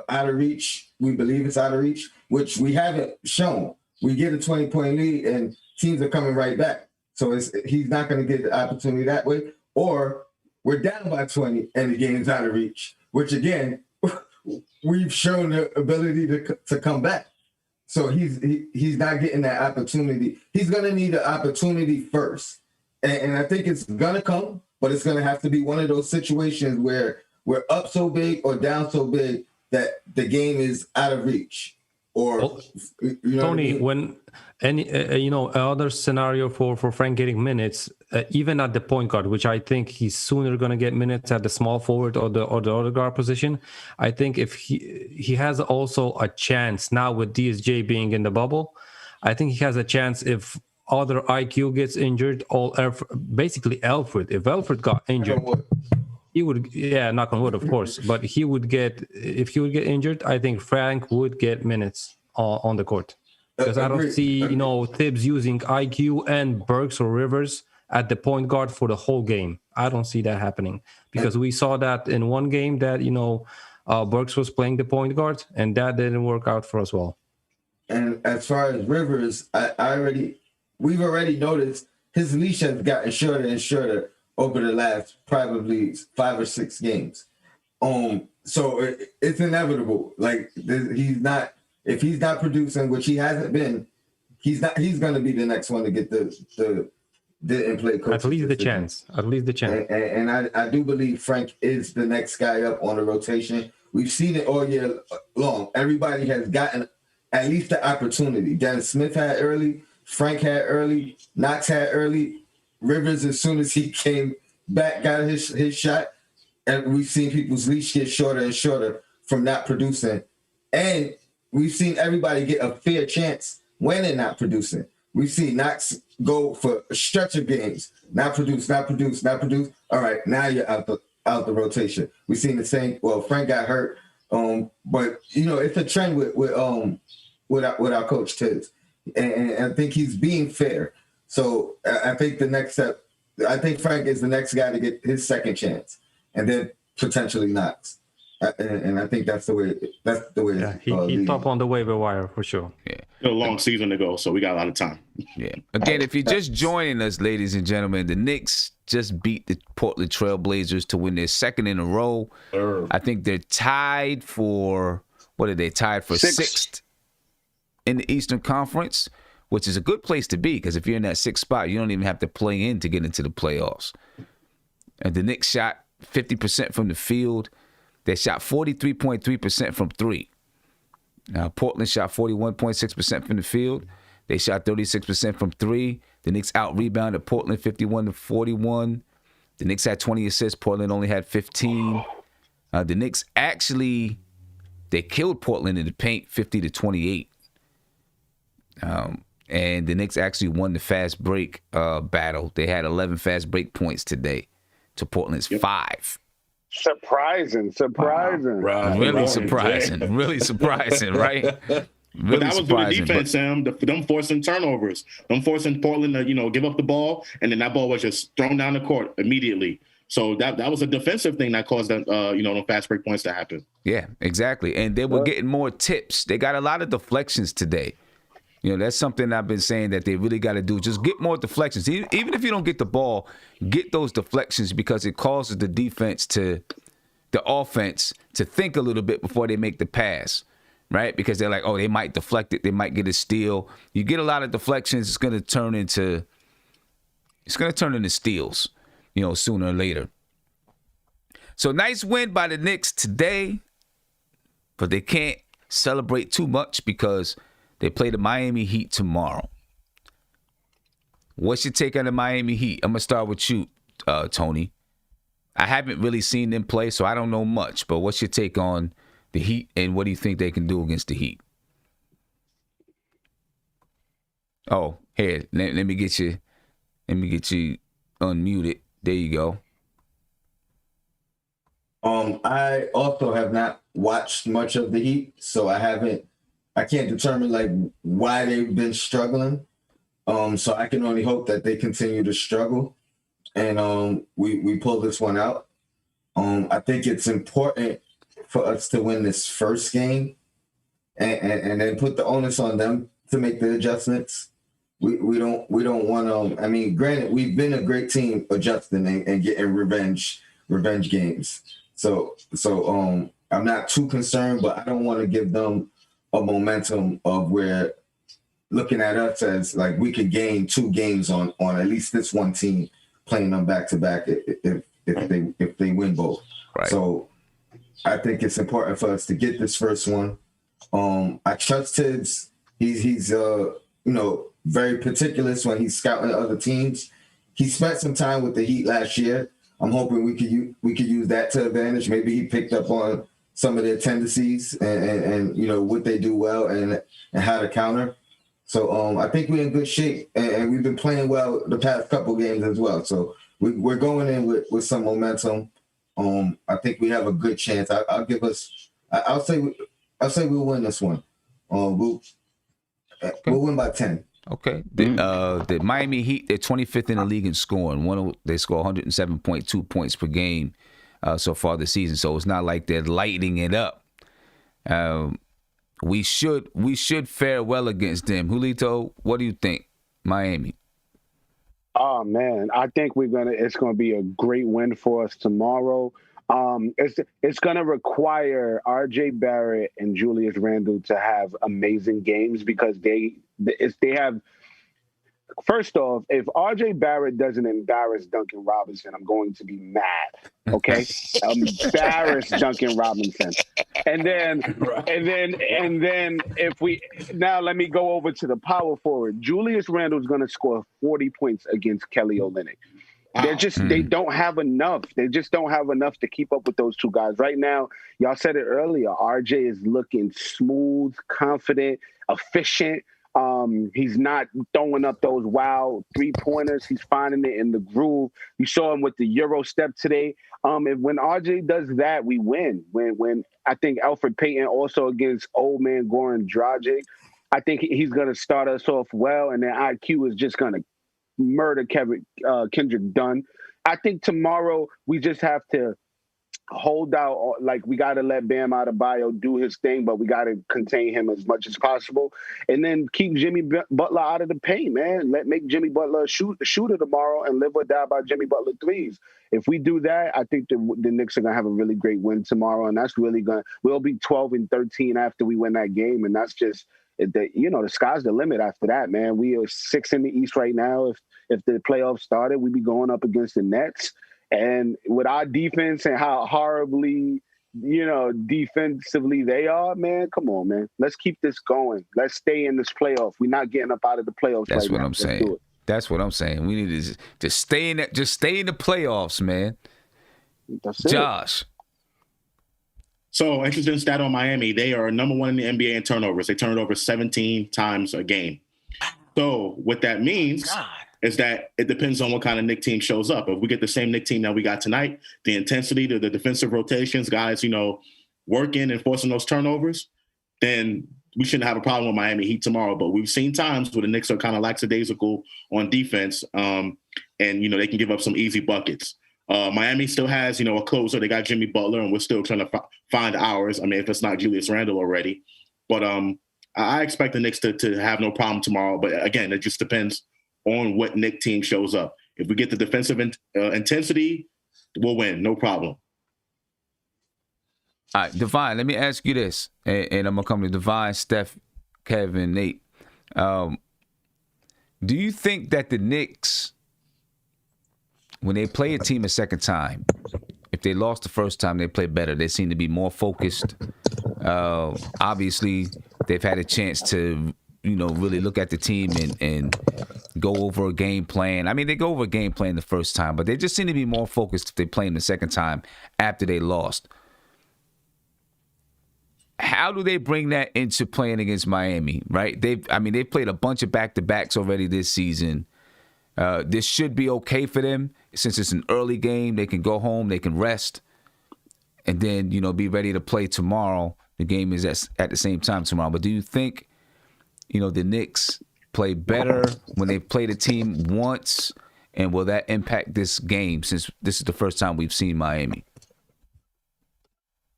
out of reach. We believe it's out of reach, which we haven't shown. We get a 20-point lead, and teams are coming right back. So he's not going to get the opportunity that way. Or we're down by 20, and the game's out of reach, which, again, we've shown the ability to come back. So he's not getting that opportunity. He's going to need an opportunity first. And I think it's going to come, but it's going to have to be one of those situations where we're up so big or down so big that the game is out of reach. Or Tony, when any other scenario for Frank getting minutes, even at the point guard, which I think he's sooner going to get minutes at the small forward or the other guard position. I think if he has also a chance now with DSJ being in the bubble, I think he has a chance if other IQ gets injured. Basically Alfred. If Alfred got injured. He would, knock on wood, of course. But if he would get injured, I think Frank would get minutes on the court. Because I don't see, Tibbs using IQ and Burks or Rivers at the point guard for the whole game. I don't see that happening. Because we saw that in one game that, Burks was playing the point guard, and that didn't work out for us well. And as far as Rivers, we've already noticed his leash has gotten shorter and shorter over the last probably 5 or 6 games. So it's inevitable. Like he's not, if he's not producing, which he hasn't been, he's going to be the next one to get the didn't play coach. At least the chance. At least the chance. And I do believe Frank is the next guy up on the rotation. We've seen it all year long. Everybody has gotten at least the opportunity. Dennis Smith had early. Frank had early. Knox had early. Rivers, as soon as he came back, got his shot. And we've seen people's leash get shorter and shorter from not producing. And we've seen everybody get a fair chance when they're not producing. We've seen Knox go for a stretch of games, not produce. All right, now you're out the rotation. We've seen the same. Well, Frank got hurt, but it's a trend with our coach Tibbs, and I think he's being fair. So I think the next step. I think Frank is the next guy to get his second chance, and then potentially Knox. And I think that's the way. Yeah, he's top on the waiver wire for sure. Yeah, still a long season to go, so we got a lot of time. Yeah. Again, if you're just joining us, ladies and gentlemen, the Knicks just beat the Portland Trailblazers to win their second in a row. I think they're tied for sixth in the Eastern Conference, which is a good place to be because if you're in that sixth spot, you don't even have to play in to get into the playoffs. And the Knicks shot 50% from the field. They shot 43.3% from three. Portland shot 41.6% from the field. They shot 36% from three. The Knicks out-rebounded Portland 51-41. The Knicks had 20 assists. Portland only had 15. The Knicks actually, they killed Portland in the paint 50-28. And the Knicks actually won the fast break battle. They had 11 fast break points today to Portland's 5. Surprising. Wow. Really surprising, right? But that was good defense, Sam. Them forcing turnovers, them forcing Portland to give up the ball, and then that ball was just thrown down the court immediately. So that was a defensive thing that caused them, them fast break points to happen. Yeah, exactly. And they were getting more tips. They got a lot of deflections today. That's something I've been saying that they really got to do. Just get more deflections. Even if you don't get the ball, get those deflections because it causes the offense to think a little bit before they make the pass, right? Because they're like, oh, they might deflect it. They might get a steal. You get a lot of deflections, it's going to turn into steals, sooner or later. So nice win by the Knicks today, but they can't celebrate too much because they play the Miami Heat tomorrow. What's your take on the Miami Heat? I'm going to start with you, Tony. I haven't really seen them play, so I don't know much. But what's your take on the Heat, and what do you think they can do against the Heat? Oh, here, let me get you unmuted. There you go. I also have not watched much of the Heat, so I can't determine why they've been struggling. So I can only hope that they continue to struggle and we pull this one out. I think it's important for us to win this first game and then put the onus on them to make the adjustments. We don't want to. Granted, we've been a great team adjusting and getting revenge games. So I'm not too concerned, but I don't want to give them a momentum of where looking at us as we could gain 2 games on at least this one team playing them back to back if they win both. Right. So I think it's important for us to get this first one. I trust Tibbs. He's very particular when he's scouting other teams. He spent some time with the Heat last year. I'm hoping we could use that to advantage. Maybe he picked up on some of their tendencies and what they do well and how to counter. So I think we're in good shape and we've been playing well the past couple games as well. So we're going in with some momentum. I think we have a good chance. I'll say we'll win this one. We'll win by 10. Okay. The Miami Heat, they're 25th in the league in scoring. They score 107.2 points per game so far this season. So it's not like they're lighting it up. We should fare well against them. Julito, what do you think? Miami. Oh man, I think it's gonna be a great win for us tomorrow. It's going to require R.J. Barrett and Julius Randle to have amazing games because they have. First off, if R.J. Barrett doesn't embarrass Duncan Robinson, I'm going to be mad. Okay, embarrass Duncan Robinson, and then if we now let me go over to the power forward. Julius Randle is going to score 40 points against Kelly Olynyk. They don't have enough. They just don't have enough to keep up with those two guys. Right now, y'all said it earlier, RJ is looking smooth, confident, efficient. He's not throwing up those wild 3-pointers. He's finding it in the groove. You saw him with the Euro step today. When RJ does that, we win. When I think Elfrid Payton also against old man Goran Dragic, I think he's going to start us off well, and then IQ is just going to murder Kendrick Dunn. I think tomorrow we just have to hold out. Like, we got to let Bam Adebayo do his thing, but we got to contain him as much as possible, and then keep Jimmy Butler out of the paint, man. Make Jimmy Butler a shooter tomorrow and live or die by Jimmy Butler threes. If we do that, I think the Knicks are gonna have a really great win tomorrow, and that's really we'll be 12-13 after we win that game, and that's just. The sky's the limit after that, man. We are 6 in the East right now. If the playoffs started, we'd be going up against the Nets. And with our defense and how horribly, defensively they are, man, come on, man. Let's keep this going. Let's stay in this playoff. We're not getting up out of the playoffs. That's right what now. I'm saying. That's what I'm saying. We need to stay in that. Just stay in the playoffs, man. That's it. Josh. So, interesting stat on Miami. They are number 1 in the NBA in turnovers. They turn it over 17 times a game. So, what that means is that it depends on what kind of Knicks team shows up. If we get the same Knicks team that we got tonight, the intensity, the defensive rotations, guys, working and forcing those turnovers, then we shouldn't have a problem with Miami Heat tomorrow. But we've seen times where the Knicks are kind of lackadaisical on defense, and, they can give up some easy buckets. Miami still has, a closer. They got Jimmy Butler, and we're still trying to find ours. I mean, if it's not Julius Randle already. But I expect the Knicks to have no problem tomorrow. But, again, it just depends on what Knicks team shows up. If we get the defensive intensity, we'll win. No problem. All right, Divine, let me ask you this. And I'm going to come to Divine, Steph, Kevin, Nate. Do you think that the Knicks, when they play a team a second time, if they lost the first time, they play better? They seem to be more focused. Obviously, they've had a chance to, really look at the team and go over a game plan. I mean, they go over a game plan the first time, but they just seem to be more focused if they play them the second time after they lost. How do they bring that into playing against Miami, right? They've played a bunch of back-to-backs already this season. This should be okay for them. Since it's an early game, they can go home, they can rest, and then, be ready to play tomorrow. The game is at the same time tomorrow. But do you think, the Knicks play better when they play the team once, and will that impact this game since this is the first time we've seen Miami?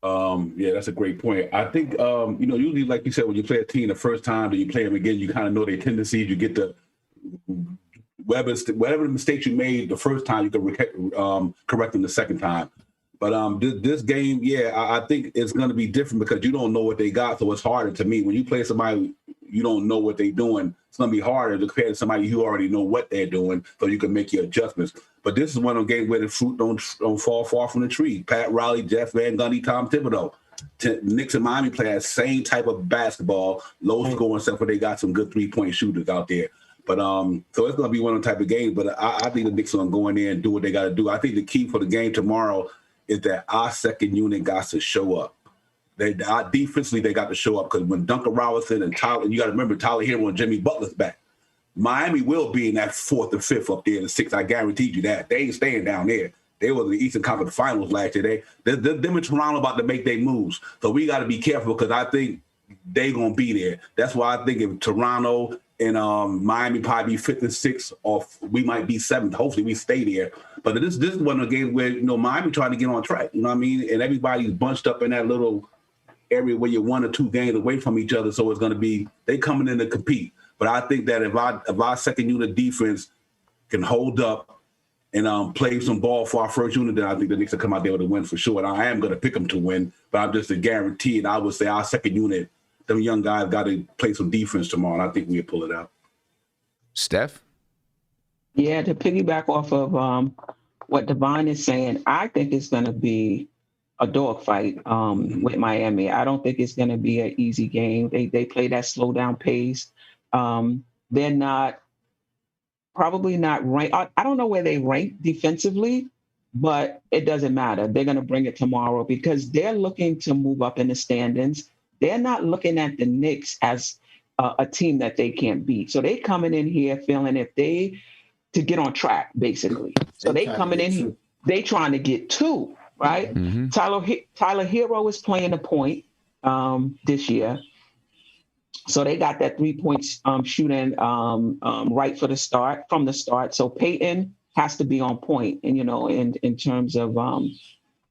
Yeah, that's a great point. I think, usually, like you said, when you play a team the first time and you play them again, you kind of know their tendencies. You get the whatever mistakes you made the first time, you can correct them the second time. But this game, I think it's going to be different because you don't know what they got, so it's harder to me. When you play somebody you don't know what they're doing, it's going to be harder to compare to somebody who already know what they're doing, so you can make your adjustments. But this is one of the games where the fruit don't fall far from the tree. Pat Riley, Jeff Van Gundy, Tom Thibodeau. Knicks and Miami play that same type of basketball, low scoring stuff, where they got some good 3-point shooters out there. But so it's going to be one of the type of games. But I think the Knicks are going to go in there and do what they got to do. I think the key for the game tomorrow is that our second unit got to show up. Defensively, they got to show up, because when Duncan Robinson and Tyler, you got to remember Tyler Hero and Jimmy Butler's back, Miami will be in that 4th or 5th up there in the 6th. I guarantee you that. They ain't staying down there. They were in the Eastern Conference Finals last year. Them and Toronto about to make their moves. So we got to be careful, because I think they going to be there. That's why I think if Toronto and Miami probably be 5th and 6th, or we might be 7th. Hopefully we stay there. But this is one of the games where, Miami trying to get on track. You know what I mean? And everybody's bunched up in that little area where you're 1 or 2 games away from each other. So it's going to be, they coming in to compete. But I think that if our second unit defense can hold up and play some ball for our first unit, then I think the Knicks will come out there with a win for sure. And I am going to pick them to win, but I'm just a guarantee. And I would say our second unit, them young guys got to play some defense tomorrow, and I think we'll pull it out. Steph? Yeah, to piggyback off of what Devon is saying, I think it's going to be a dogfight with Miami. I don't think it's going to be an easy game. They play that slow down pace. They're probably not ranked. I don't know where they rank defensively, but it doesn't matter. They're going to bring it tomorrow because they're looking to move up in the standings. They're not looking at the Knicks as a team that they can't beat. So they coming in here feeling to get on track, basically. So they coming in here, they trying to get two, right? Mm-hmm. Tyler Hero is playing a point this year. So they got that 3 points shooting right from the start. So Peyton has to be on point, and in terms of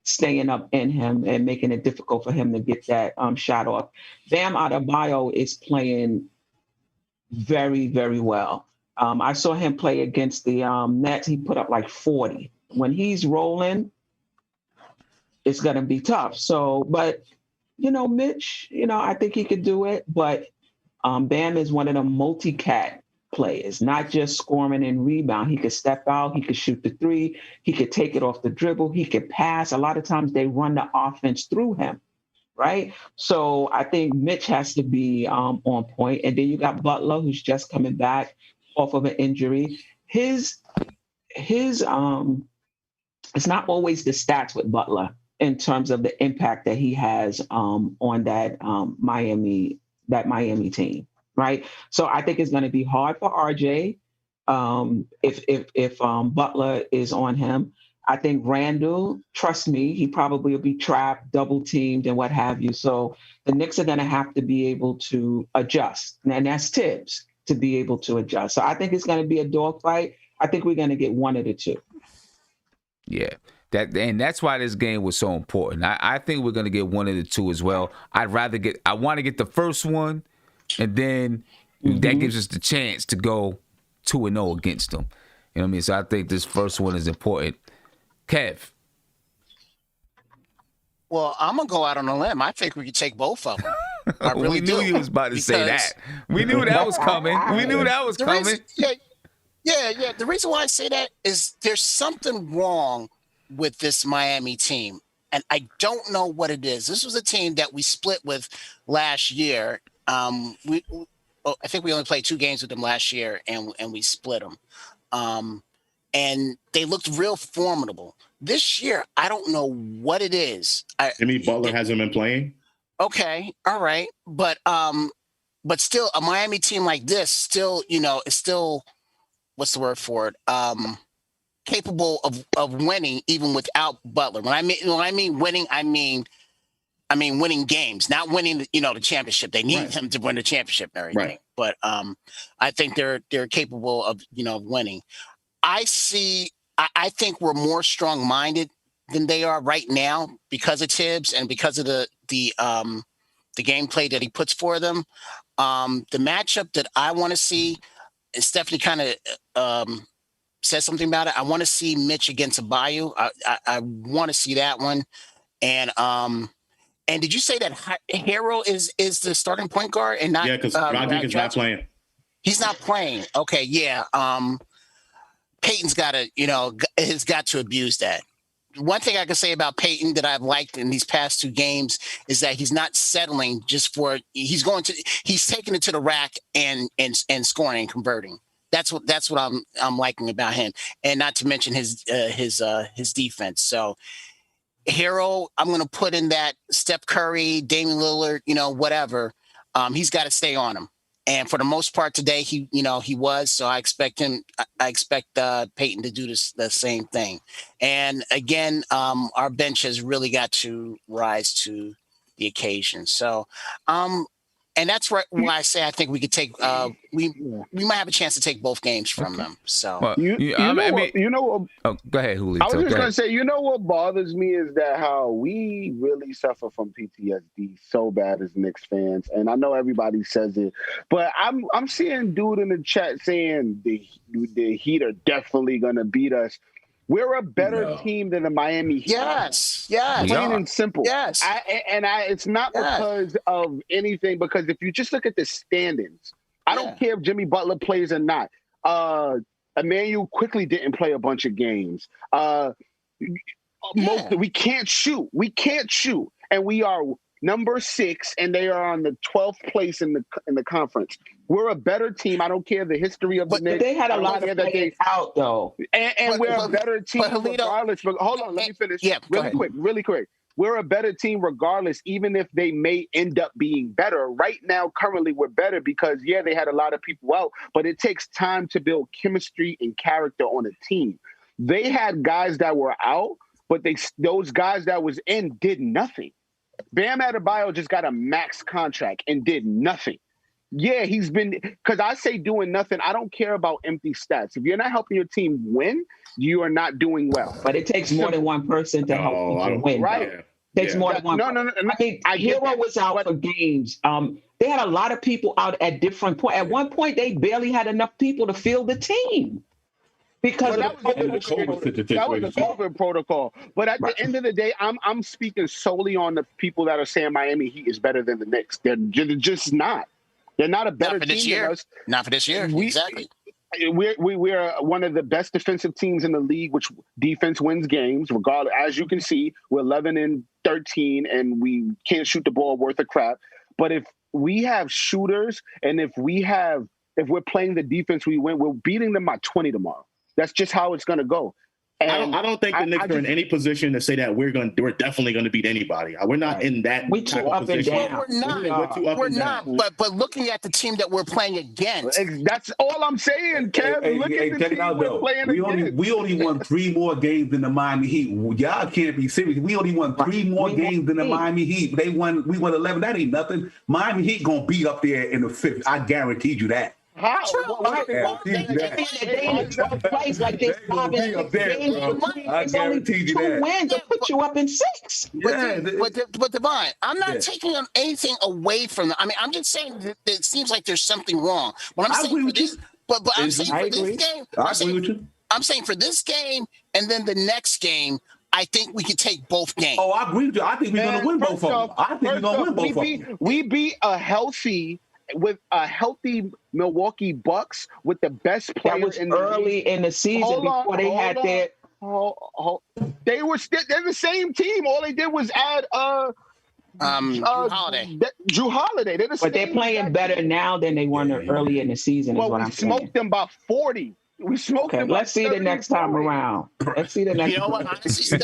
staying up in him and making it difficult for him to get that shot off. Bam Adebayo is playing very, very well. I saw him play against the Nets. He put up like 40. When he's rolling, it's gonna be tough. So, but Mitch, I think he could do it, but. Bam is one of the multi-cat players, not just scoring and rebound. He could step out. He could shoot the three. He could take it off the dribble. He could pass. A lot of times they run the offense through him, right? So I think Mitch has to be on point. And then you got Butler, who's just coming back off of an injury. His it's not always the stats with Butler in terms of the impact that he has on that Miami team, right? So I think it's going to be hard for RJ if Butler is on him. I think Randall, trust me, he probably will be trapped, double teamed, and what have you. So the Knicks are going to have to be able to adjust, and that's Tibbs to be able to adjust. So I think it's going to be a dogfight. I think we're going to get one of the two. Yeah. And that's why this game was so important. I think we're going to get one of the two as well. I want to get the first one, and then that gives us the chance to go 2-0 against them. You know what I mean? So I think this first one is important. Kev? Well, I'm going to go out on a limb. I think we could take both of them. I really we knew you was about to say that. We knew that was coming. Yeah. The reason why I say that is there's something wrong with this Miami team, and I don't know what it is. This was a team that we split with last year. I think we only played 2 games with them last year, and we split them. And they looked real formidable. This year, I don't know what it is. Jimmy Butler hasn't been playing. Okay, all right, but still, a Miami team like this still, is still, what's the word for it? Capable of winning even without Butler. When I mean winning, I mean winning games, not winning the championship. They need him to win the championship and everything. Right. But I think they're capable of winning. I think we're more strong-minded than they are right now because of Tibbs and because of the gameplay that he puts for them. The matchup that I want to see, and Stephanie kind of said something about it. I want to see Mitch against Abayu. I want to see that one. And did you say that Hero is the starting point guard and not? Yeah, because Roderick is not playing. He's not playing. Okay, yeah. Peyton's has got to abuse that. One thing I can say about Peyton that I've liked in these past 2 games is that he's not settling just for. He's taking it to the rack and scoring and converting. That's what I'm liking about him, and not to mention his defense. So, Hero, I'm going to put in that Steph Curry, Damian Lillard, whatever. He's got to stay on him, and for the most part today, he was. So I expect Peyton to do the same thing. And again, our bench has really got to rise to the occasion. So, and that's why I say I think we could take. We might have a chance to take both games from them. So well, go ahead, Julio. I was just gonna say, what bothers me is that how we really suffer from PTSD so bad as Knicks fans, and I know everybody says it, but I'm seeing dude in the chat saying the Heat are definitely gonna beat us. We're a better team than the Miami Heat. Yes. Plain and simple. Yes. It's not because of anything, because if you just look at the standings, I don't care if Jimmy Butler plays or not. Emmanuel quickly didn't play a bunch of games. We can't shoot. And we are number 6, and they are on the 12th place in the conference. We're a better team. I don't care the history of the Knicks. But they had a lot of players out, though. And we're a better team regardless. But hold on, let me finish. Yeah, really quick. We're a better team regardless, even if they may end up being better. Right now, currently, we're better because, they had a lot of people out, but it takes time to build chemistry and character on a team. They had guys that were out, but those guys that was in did nothing. Bam Adebayo just got a max contract and did nothing. Yeah, he's been, because I say doing nothing. I don't care about empty stats. If you're not helping your team win, you are not doing well. But it takes more than one person to help you win. Right. It takes more than one. No. I mean, Hero was out for games. They had a lot of people out at different points. At one point, they barely had enough people to field the team. Because that was the COVID protocol. But at the end of the day, I'm speaking solely on the people that are saying Miami Heat is better than the Knicks. They're just not. They're not a better team than us. Not for this year. Exactly. We're one of the best defensive teams in the league, which defense wins games. Regardless, as you can see, we're 11-13, and we can't shoot the ball worth a crap. But if we have shooters, and if we're playing the defense we win, we're beating them by 20 tomorrow. That's just how it's going to go. And I don't think the Knicks are in any position to say that we're definitely going to beat anybody. We're not in that. We too up and down. We're not. But looking at the team that we're playing against, that's all I'm saying, Kev. Look at the team we're playing against. We only won 3 more games than the Miami Heat. Y'all can't be serious. We only won 3 more games than the Miami Heat. We won 11. That ain't nothing. Miami Heat gonna be up there in the 5th. I guaranteed you that. How? They in the 12th place like this. It's only 2 wins to put you up in 6. But Divine, I'm not taking anything away from them. I mean, I'm just saying that it seems like there's something wrong. But I'm saying for this, but I'm saying for this game, I'm saying for this game and then the next game, I think we can take both games. Oh, I agree with you. I think we're going to win both of them. I think we're going to win both of them. We beat with a healthy Milwaukee Bucks with the best player in the early in the season before they had their. They're the same team. All they did was add Drew Holiday. Drew Holiday. They're playing better now than they were early in the season. Well, we smoked them by 40. We smoked them. Let's see the next time around. Let's see the next. You know what? Honestly,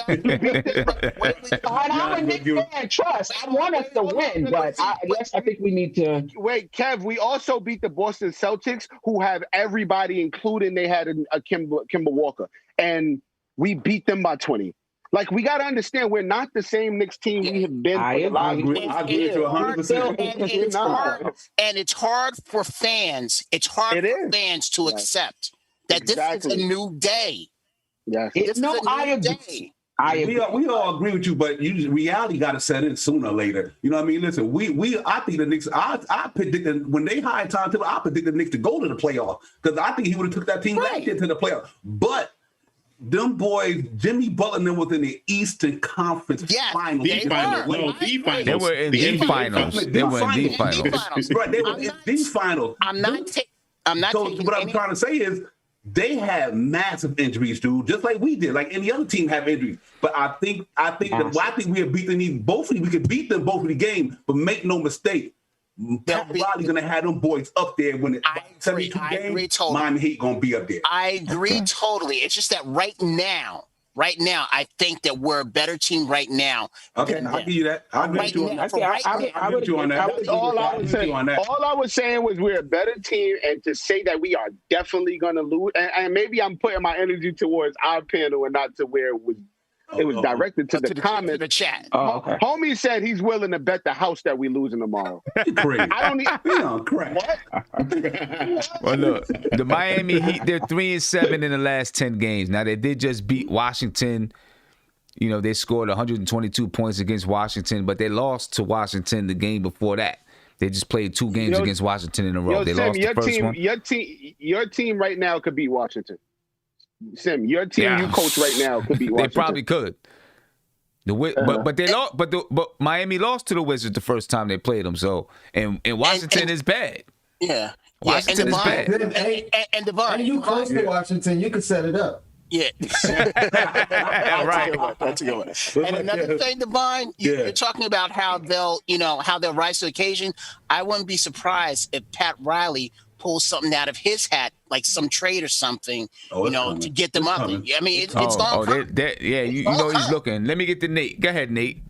trust. I want us to win, but I think we need to. Wait, Kev. We also beat the Boston Celtics, who have everybody, including they had a Kemba Walker, and we beat them by 20. Like, we got to understand, we're not the same Knicks team we have been. I agree with you 100%. And it's hard for fans. It's hard for fans to accept that this is a new day. Yes. I agree. We all agree with you, but reality got to set in sooner or later. You know what I mean? Listen, I think the Knicks. I predicted when they hired Tom Thibodeau, I predicted the Knicks to go to the playoff because I think he would have took that team last year to the playoff. But them boys, Jimmy Butler, and them was in the Eastern Conference Finals. The finals. They were in the finals. They were in the finals. Right, they were in these finals. I'm not So what I'm trying to say is they had massive injuries, dude, just like we did. Like any other team have injuries. But I think we have beaten these both of these. We could beat them both of the game, but make no mistake. Pat Riley's gonna have them boys up there when it's 72 games. Miami Heat gonna be up there. I agree totally. It's just that right now, I think that we're a better team right now. Okay, I'll give you that. I'll agree with you on that. I'll agree with you on that. All I was saying was we're a better team, and to say that we are definitely gonna lose, and maybe I'm putting my energy towards our panel and not to where it was directed to the comments. To the chat. Oh, okay. Homie said he's willing to bet the house that we losing tomorrow. Crazy. I don't need. Correct. Well, look, the Miami Heat, they're 3-7 in the last 10 games. Now, they did just beat Washington. You know, they scored 122 points against Washington, but they lost to Washington the game before that. They just played 2 games against Washington in a row. They lost the first one. Your team right now could beat Washington. Sim, your team you coach right now could beat They Washington. probably could. But they lost. But Miami lost to the Wizards the first time they played them. So and Washington is bad. Yeah. Washington is bad. And Devon. And you close to Washington, you could set it up. Yeah. Right. That's a good one. And another thing, Devon, you're talking about how they'll rise to the occasion. I wouldn't be surprised if Pat Riley pulls something out of his hat, like some trade or something, to get them up. I mean, it's gone. You know he's looking. Let me get to Nate. Go ahead, Nate.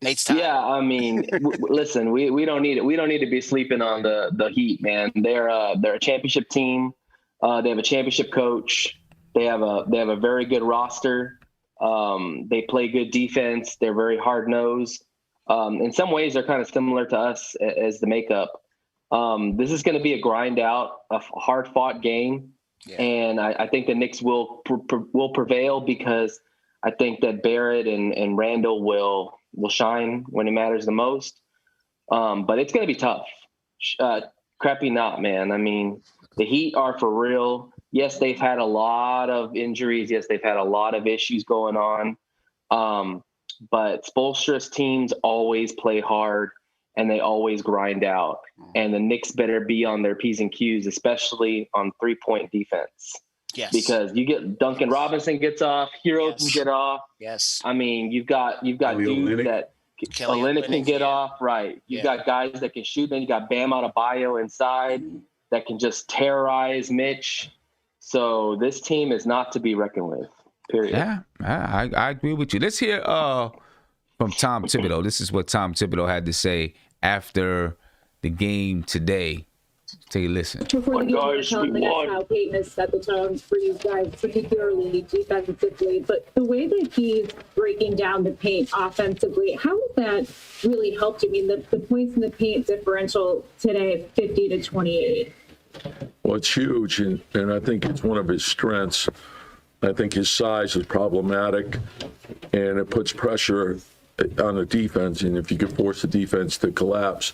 Nate's time. Yeah, I mean, listen, we don't need it. We don't need to be sleeping on the Heat, man. They're a championship team. They have a championship coach. They have a very good roster. They play good defense. They're very hard nosed. In some ways, they're kind of similar to us as the makeup. This is going to be a grind out, a hard fought game, and I think the Knicks will prevail because I think that Barrett and Randall will shine when it matters the most. But it's going to be tough. Crappy not, man. I mean, the Heat are for real. Yes, they've had a lot of injuries. Yes, they've had a lot of issues going on. But Spoelstra's teams always play hard and they always grind out. And the Knicks better be on their P's and Q's, especially on 3-point defense. Yes. Because you get Duncan Robinson gets off, Hero can get off. Yes. I mean, you've got dudes that Olynyk can get off, right? You've got guys that can shoot. Then you got Bam Adebayo inside that can just terrorize Mitch. So this team is not to be reckoned with. Period. Yeah, I agree with you. Let's hear from Tom Thibodeau. This is what Tom Thibodeau had to say after the game today. Take a listen. Before the game, you're telling us how Peyton has set the tone for you guys, particularly defensively. But the way that he's breaking down the paint offensively, how has that really helped you? I mean, the points in the paint differential today, 50-28. Well, it's huge, and I think it's one of his strengths. I think his size is problematic, and it puts pressure on the defense. And if you can force the defense to collapse,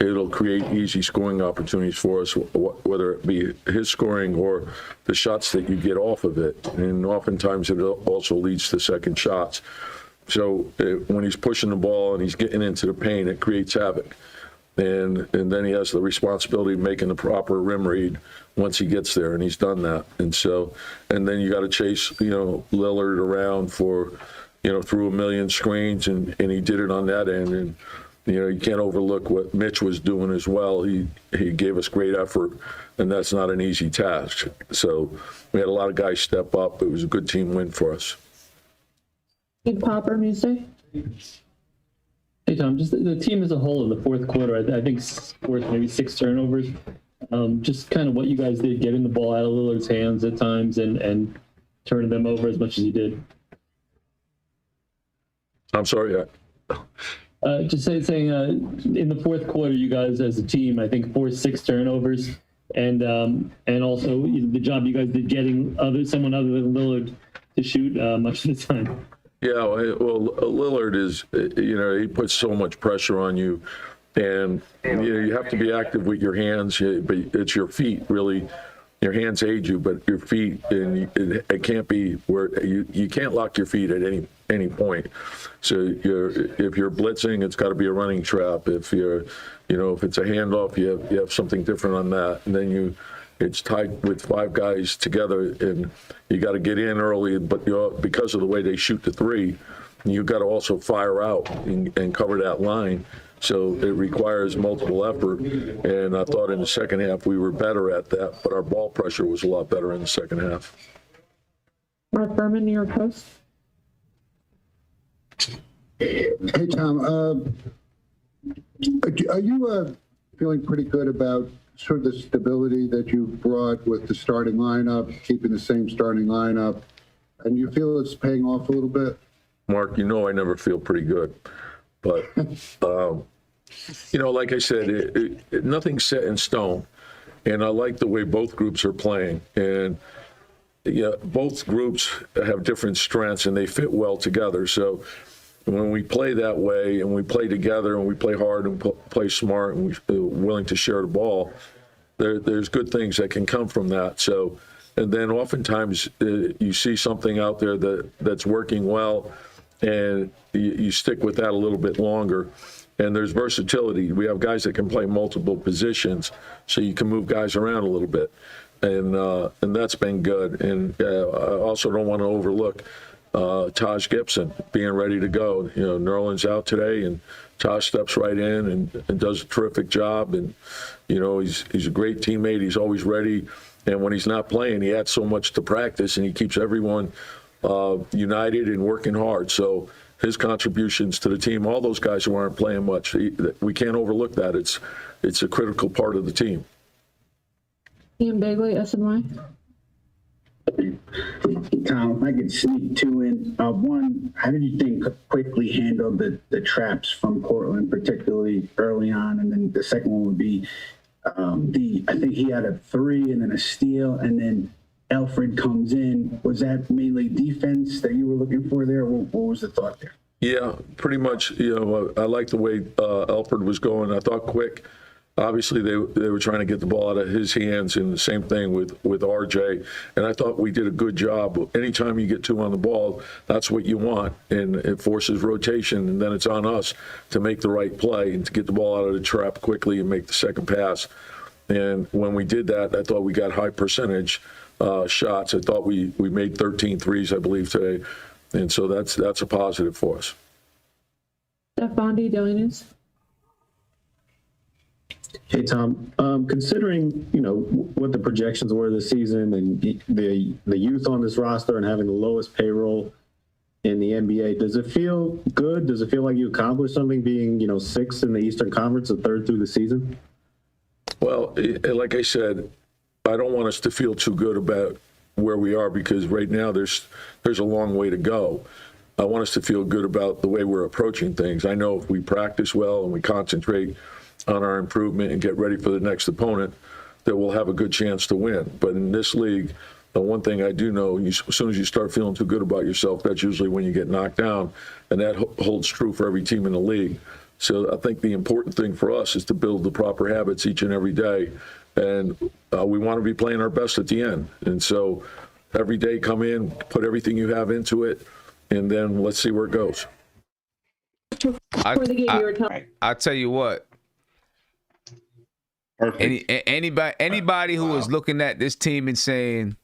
it'll create easy scoring opportunities for us, whether it be his scoring or the shots that you get off of it. And oftentimes it also leads to second shots. So when he's pushing the ball and he's getting into the paint, it creates havoc. And then he has the responsibility of making the proper rim read once he gets there, and he's done that. And then you got to chase, Lillard around for, through a million screens, and he did it on that end. And you can't overlook what Mitch was doing as well. He gave us great effort, and that's not an easy task. So we had a lot of guys step up. It was a good team win for us. Big Popper music. Hey, Tom, just the team as a whole in the fourth quarter, I think worth maybe 6 turnovers. Just kind of what you guys did, getting the ball out of Lillard's hands at times and turning them over as much as you did. I'm sorry. Just saying in the fourth quarter, you guys as a team, I think forced 6 turnovers, and also the job you guys did getting someone other than Lillard to shoot much of the time. Yeah, well, Lillard is, he puts so much pressure on you, and you have to be active with your hands, but it's your feet really. Your hands aid you, but your feet, and it can't be where you can't lock your feet at any point. So if you're blitzing, it's got to be a running trap. If if it's a handoff, you have something different on that, and then it's tied with 5 guys together, and you got to get in early. But because of the way they shoot the 3, you got to also fire out and cover that line. So it requires multiple effort, and I thought in the second half we were better at that, but our ball pressure was a lot better in the second half. Mark Berman, New York Post. Hey, Tom, are you feeling pretty good about sort of the stability that you brought with the starting lineup, keeping the same starting lineup, and you feel it's paying off a little bit? Mark, I never feel pretty good. But, like I said, nothing's set in stone. And I like the way both groups are playing. And both groups have different strengths, and they fit well together. So when we play that way, and we play together, and we play hard, and play smart, and we're willing to share the ball, there's good things that can come from that. So And then oftentimes you see something out there that's working well, and you stick with that a little bit longer. And there's versatility. We have guys that can play multiple positions, so you can move guys around a little bit. And that's been good. And I also don't want to overlook Taj Gibson being ready to go. You know, Nerlens out today, and Taj steps right in and does a terrific job. And, you know, he's a great teammate. He's always ready. And when he's not playing, he adds so much to practice, and he keeps everyone united and working hard. So his contributions to the team, all those guys who aren't playing much, we can't overlook that. It's a critical part of the team. Ian Begley, SNY. Tom, if I could sneak two in. One, how did you think quickly handled the traps from Portland, particularly early on? And then the second one would be I think he had a 3 and then a steal, and then Alfred comes in. Was that mainly defense that you were looking for there? What was the thought there? Yeah, pretty much. You know, I like the way Alfred was going. I thought quick. Obviously, they were trying to get the ball out of his hands, and the same thing with RJ. And I thought we did a good job. Anytime you get 2 on the ball, that's what you want, and it forces rotation. And then it's on us to make the right play and to get the ball out of the trap quickly and make the second pass. And when we did that, I thought we got high percentage shots. I thought we made 13 threes, I believe, today. And so that's a positive for us. Steph Bondi, Daily News. Hey, Tom, considering, you know, what the projections were this season and the youth on this roster and having the lowest payroll in the NBA, does it feel good? Does it feel like you accomplished something being, you know, 6th in the Eastern Conference, the 3rd through the season? Well, like I said, I don't want us to feel too good about where we are, because right now there's a long way to go. I want us to feel good about the way we're approaching things. I know if we practice well and we concentrate on our improvement and get ready for the next opponent, that we'll have a good chance to win. But in this league, the one thing I do know, as soon as you start feeling too good about yourself, that's usually when you get knocked down, and that holds true for every team in the league. So I think the important thing for us is to build the proper habits each and every day, and we want to be playing our best at the end. And so every day, come in, put everything you have into it, and then let's see where it goes. I tell you what. Anybody who is looking at this team and saying,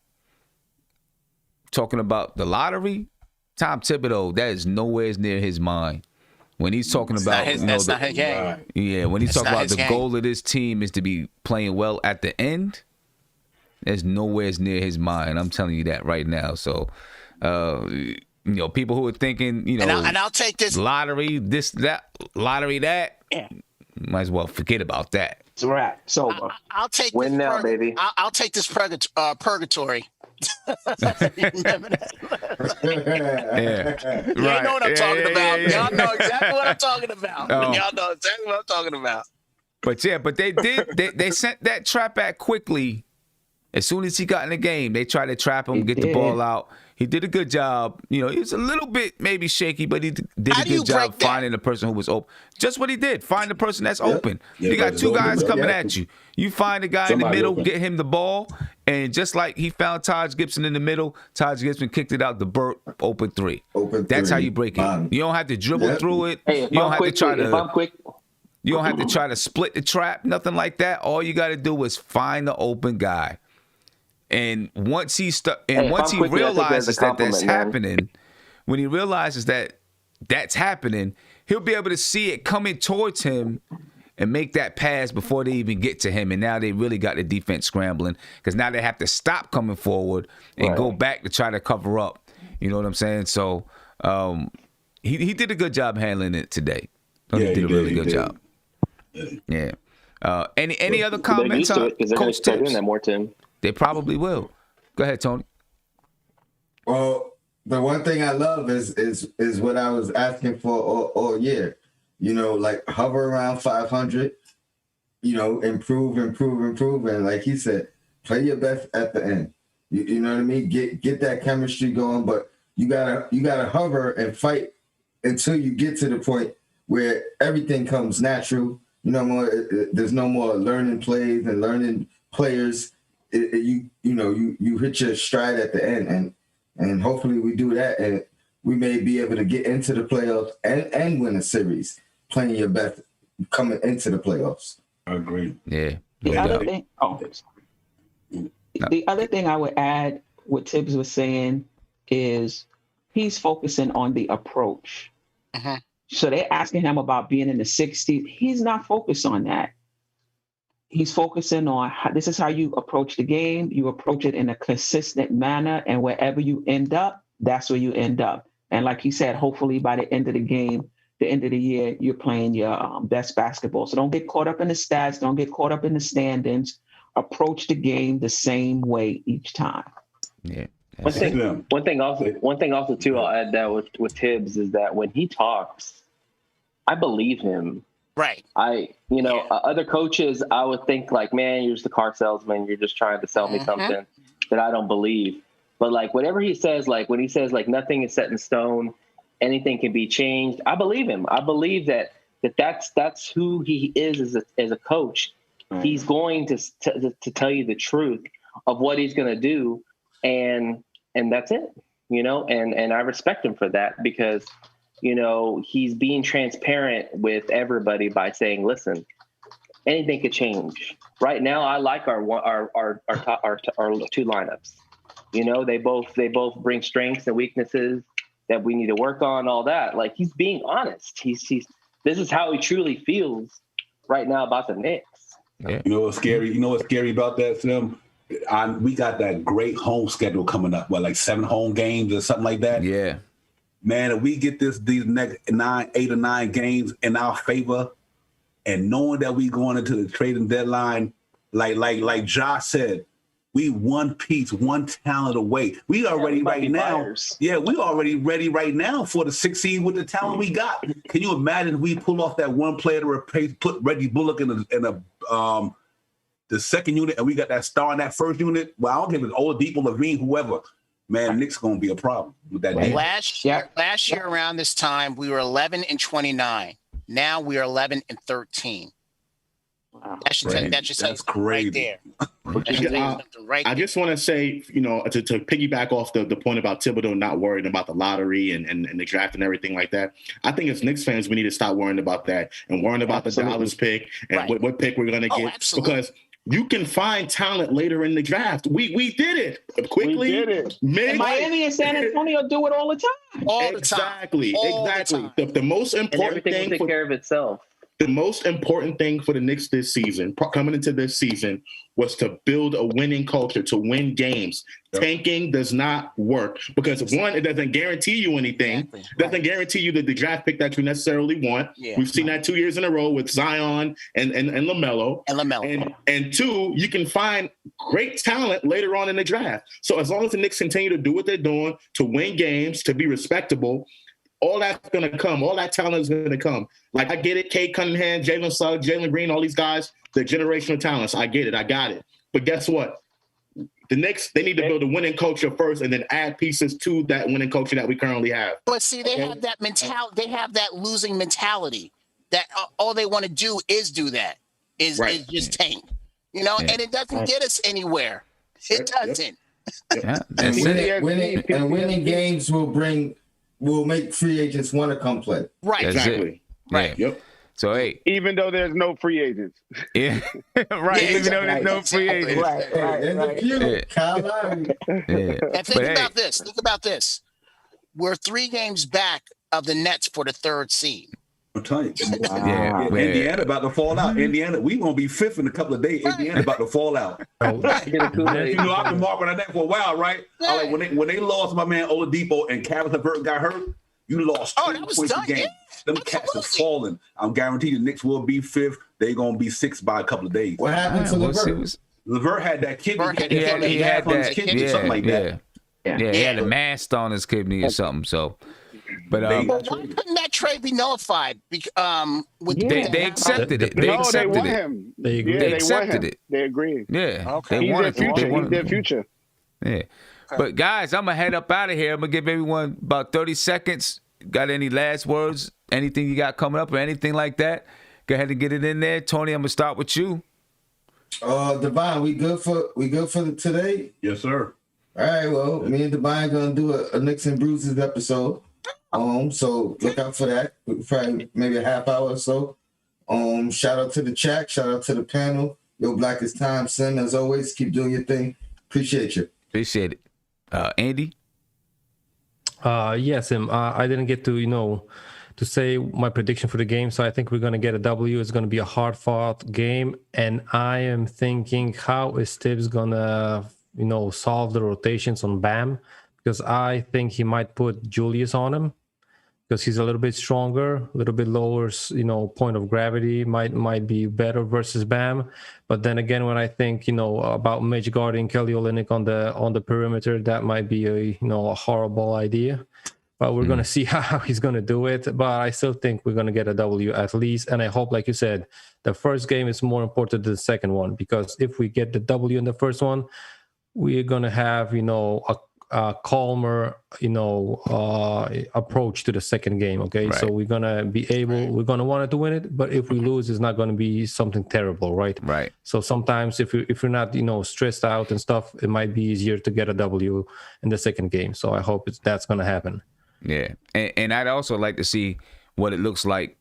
talking about the lottery, Tom Thibodeau, that is nowhere near his mind. When he's talking about, that's not his game. Yeah, when he's talking about the goal of this team is to be playing well at the end, that's nowhere near his mind. I'm telling you that right now. So, you know, people who are thinking, you know, and I'll take this lottery, this, that, lottery, that. Yeah. Might as well forget about that. It's a wrap. It's over. I'll take win now, baby. I'll take this purgatory. Remember that? Yeah. You know what I'm talking about. Y'all know exactly what I'm talking about. Y'all know exactly what I'm talking about. But they sent that trap back quickly. As soon as he got in the game, they tried to trap him, get the ball out. He did a good job. You know, he was a little bit maybe shaky, but he did a good job finding the person who was open. Just what he did. Find the person that's open. You got 2 guys coming at you. You find the guy in the middle, get him the ball, and just like he found Taj Gibson in the middle, Taj Gibson kicked it out the open 3. That's how you break it. You don't have to dribble through it. Hey, you don't have to try to. You don't have to try to split the trap. Nothing like that. All you got to do is find the open guy. And once he realizes that that's happening, when he realizes that that's happening, he'll be able to see it coming towards him and make that pass before they even get to him. And now they really got the defense scrambling, because now they have to stop coming forward and go back to try to cover up. You know what I'm saying? So he did a good job handling it today. He did a really good job. Yeah. Any other comments on Coach Tips? Doing that more, Tim. They probably will. Go ahead, Tony. Well, the one thing I love is what I was asking for all year. You know, like hover around 500. You know, improve, and like he said, play your best at the end. You know what I mean? Get that chemistry going, but you gotta hover and fight until you get to the point where everything comes natural. You know, there's no more learning plays and learning players. you hit your stride at the end, and hopefully we do that, and we may be able to get into the playoffs and win a series, playing your best coming into the playoffs. I agree. Yeah. The other thing I would add, what Tibbs was saying, is he's focusing on the approach. Uh-huh. So they're asking him about being in the 60s. He's not focused on that. He's focusing on this is how you approach the game. You approach it in a consistent manner, and wherever you end up, that's where you end up. And like he said, hopefully by the end of the game, the end of the year, you're playing your best basketball. So don't get caught up in the stats. Don't get caught up in the standings. Approach the game the same way each time. Yeah. One thing also too, I'll add that with Tibbs is that when he talks, I believe him. Right. Other coaches, I would think like, man, you're just a car salesman. You're just trying to sell me something that I don't believe. But like whatever he says, like when he says like nothing is set in stone, anything can be changed. I believe him. I believe that's who he is as a coach. He's going to tell you the truth of what he's going to do, and that's it. And I respect him for that because he's being transparent with everybody by saying, listen, anything could change. Right now, I like our two lineups. They both bring strengths and weaknesses that we need to work on. All that, like he's being honest. This is how he truly feels right now about the Knicks. Yeah. You know what's scary? You know what's scary about that, Slim? We got that great home schedule coming up. Like 7 home games or something like that. Yeah. Man, if we get these next 8 or 9 games in our favor, and knowing that we going into the trading deadline, like Josh said, we one piece, one talent away. We already right now. Buyers. Yeah, we already ready right now for the 6 seed with the talent we got. Can you imagine if we pull off that one player to replace, put Reggie Bullock in the second unit, and we got that star in that first unit? Well, I don't care if it's Oladipo, Levine, whoever. Man, Knicks gonna be a problem with that. Well, last year around this time, we were 11-29. Now we are 11-13. Wow. That's crazy. Right there. I just want to say, to piggyback off the point about Thibodeau not worrying about the lottery and the draft and everything like that. I think as Knicks fans, we need to stop worrying about that and worrying about the Dallas pick and what pick we're going to get. Because you can find talent later in the draft. We did it quickly. We did it. And Miami and San Antonio do it all the time. Exactly. The most important thing will take care of itself. The most important thing for the Knicks this season, coming into this season, was to build a winning culture, to win games. Yep. Tanking does not work because, one, it doesn't guarantee you anything. Exactly. It doesn't guarantee you the draft pick that you necessarily want. Yeah. We've seen that 2 years in a row with Zion and LaMelo. And two, you can find great talent later on in the draft. So as long as the Knicks continue to do what they're doing, to win games, to be respectable, all that's going to come. All that talent is going to come. Like, I get it. Kate Cunningham, Jalen Suggs, Jalen Green, all these guys, they're generational talents. I get it. I got it. But guess what? The Knicks, they need to build a winning culture first and then add pieces to that winning culture that we currently have. But see, they have that mentality. They have that losing mentality that all they want to do is do that, is just tank. And it doesn't get us anywhere. It doesn't. Yeah. Winning games will make free agents want to come play. Right. Exactly. Right. Yep. So, hey. Even though there's no free agents. Yeah. Right. Yeah, even though there's no free agents. And think about this. We're 3 games back of the Nets for the 3rd seed. I'm telling you. Wow. Indiana about to fall out. Indiana, we going to be 5th in a couple of days. Indiana about to fall out. I've been marking on that for a while, right? Yeah. When they lost my man Oladipo and Caris LeVert got hurt, you lost 2 points a game. Them cats are falling. I'm guaranteed the Knicks will be 5th. They're going to be 6th by a couple of days. What happened to LeVert? LeVert had that kidney. He had that kidney, something like that. Yeah, he had a mass on his kidney or something, so... But why couldn't that trade be nullified? They accepted it. They accepted it. They accepted it. They agreed. Yeah. Okay. He's their future. Yeah. But guys, I'm gonna head up out of here. I'm gonna give everyone about 30 seconds. Got any last words? Anything you got coming up or anything like that? Go ahead and get it in there. Tony, I'm gonna start with you. Divine, we good for today? Yes, sir. All right, well, me and Divine gonna do a Knicks and Bruises episode. So look out for that. Probably maybe a half hour or so. Shout out to the chat, shout out to the panel. Yo, Black is time, Sim. As always, keep doing your thing. Appreciate you. Appreciate it. Andy? Yes, I didn't get to say my prediction for the game, so I think we're going to get a W. It's going to be a hard-fought game, and I am thinking, how is Tibbs going to, solve the rotations on Bam? Because I think he might put Julius on him, because he's a little bit stronger, a little bit lower, point of gravity, might be better versus Bam. But then again, when I think, about Mitch guarding Kelly Olynyk on the perimeter, that might be a horrible idea. But we're going to see how he's going to do it. But I still think we're going to get a W at least. And I hope, like you said, the first game is more important than the second one, because if we get the W in the first one, we're going to have, a calmer, approach to the second game. Okay. Right. So we're going to want to win it, but if we lose, it's not going to be something terrible. Right. Right. So sometimes if you're not, stressed out and stuff, it might be easier to get a W in the second game. So I hope that's going to happen. Yeah. And I'd also like to see what it looks like.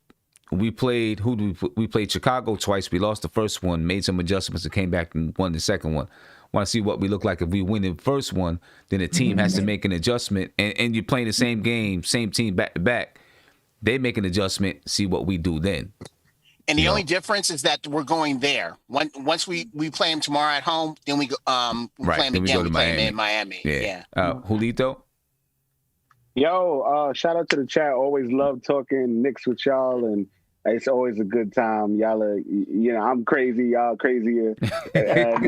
We played Chicago twice. We lost the first one, made some adjustments, and came back and won the second one. Want to see what we look like if we win the first one. Then the team has to make an adjustment, and you're playing the same game, same team back to back. They make an adjustment, see what we do then. And the only difference is that we're going there. Once we play them tomorrow at home, then we go play them again. We play them in Miami. Yeah. Julito. Yo, shout out to the chat. Always love talking Knicks with y'all, and it's always a good time. Y'all are, I'm crazy. Y'all crazier. And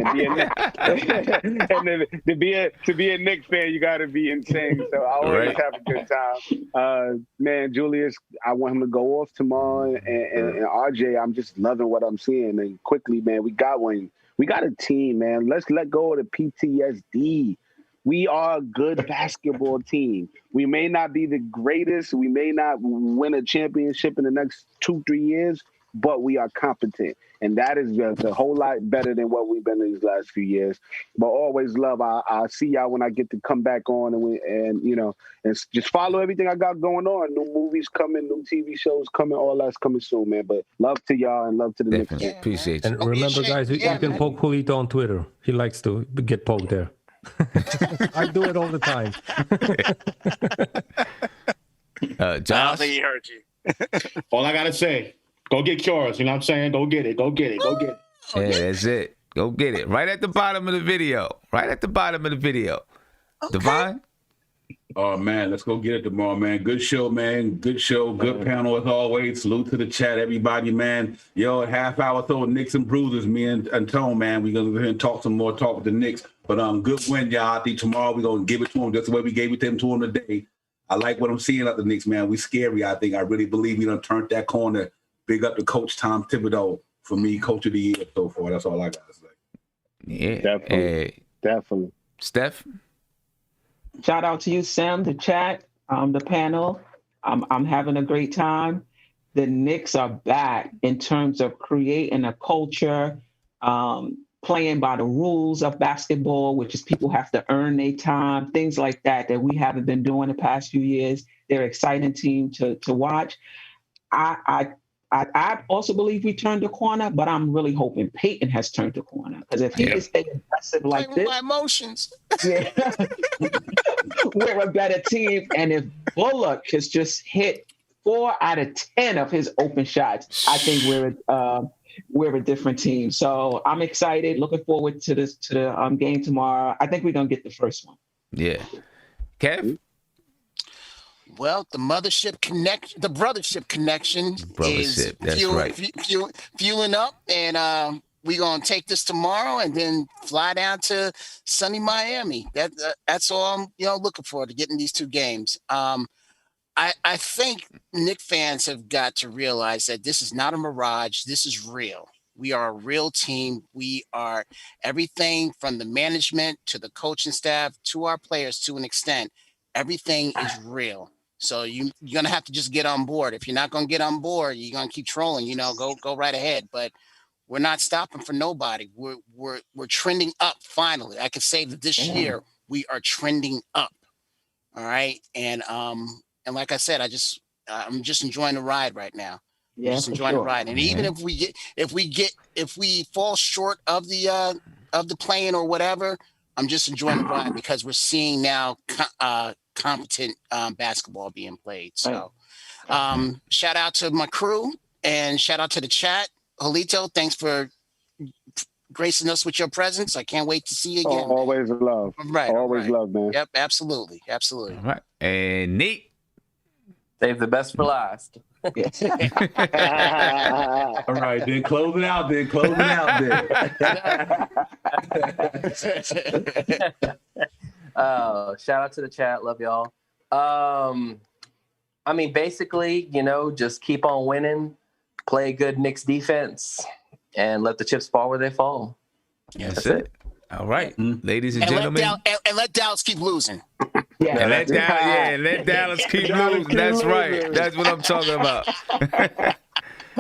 to be a Knicks fan, you got to be insane. So I always have a good time. Man, Julius, I want him to go off tomorrow. And RJ, I'm just loving what I'm seeing. And quickly, man, we got one. We got a team, man. Let's let go of the PTSD. We are a good basketball team. We may not be the greatest. We may not win a championship in the next 2-3 years, but we are competent. And that is just a whole lot better than what we've been in these last few years. But always love, I see y'all when I get to come back on and just follow everything I got going on. New movies coming, new TV shows coming, all that's coming soon, man. But love to y'all and love to the Knicks. Appreciate you. And remember, guys, you can poke Julito on Twitter. He likes to get poked there. I do it all the time. Josh? I don't think he heard you. All I gotta say, go get yours. You know what I'm saying? Go get it. Go get it. Go get it. Yeah, that's it. Go get it. Right at the bottom of the video. Okay. Divine? Oh, man, let's go get it tomorrow, man. Good show, man. Good show. Good panel as always. Salute to the chat, everybody, man. Yo, a half hour throw Knicks and Bruisers, me and Tone, man. We're going to go ahead and talk with the Knicks. But good win, y'all. I think tomorrow we're going to give it to them just the way we gave it to them today. I like what I'm seeing at the Knicks, man. We scary, I think. I really believe we done turned that corner. Big up to Coach Tom Thibodeau. For me, Coach of the Year so far. That's all I got to say. Yeah. Definitely. Steph? Shout out to you, Sam, the chat, the panel. I'm having a great time. The Knicks are back in terms of creating a culture, playing by the rules of basketball, which is people have to earn their time, things like that we haven't been doing the past few years. They're an exciting team to watch. I also believe we turned the corner, but I'm really hoping Peyton has turned the corner, because if he can stay aggressive like this, my emotions. Yeah, we're a better team. And if Bullock has just hit 4 out of 10 of his open shots, I think we're a different team. So I'm excited, looking forward to the game tomorrow. I think we're gonna get the first one. Yeah, Kev. Well, the brothership connection is fueling up, and we're gonna take this tomorrow and then fly down to sunny Miami. That's all I'm looking forward to, getting these 2 games. I think Knicks fans have got to realize that this is not a mirage. This is real. We are a real team. We are everything from the management to the coaching staff to our players to an extent. Everything is real. So you're going to have to just get on board. If you're not going to get on board, you're going to keep trolling, go right ahead. But we're not stopping for nobody. We're trending up finally. I can say that this year we are trending up. All right. And like I said, I'm just enjoying the ride right now. Yeah, just enjoying the ride. And even if we fall short of the play-in or whatever, I'm just enjoying the ride because we're seeing now competent basketball being played. So shout out to my crew and shout out to the chat. Julito, thanks for gracing us with your presence. I can't wait to see you again. Always love. Right. Always love, man. Yep, absolutely. Absolutely. All right. And Nate. Save the best for last. All right, then close it out. Shout out to the chat. Love y'all. I mean, basically, just keep on winning, play good Knicks defense, and let the chips fall where they fall. That's it. All right, ladies and gentlemen. Let Dallas keep losing. And let Dallas keep losing. That's right. That's what I'm talking about.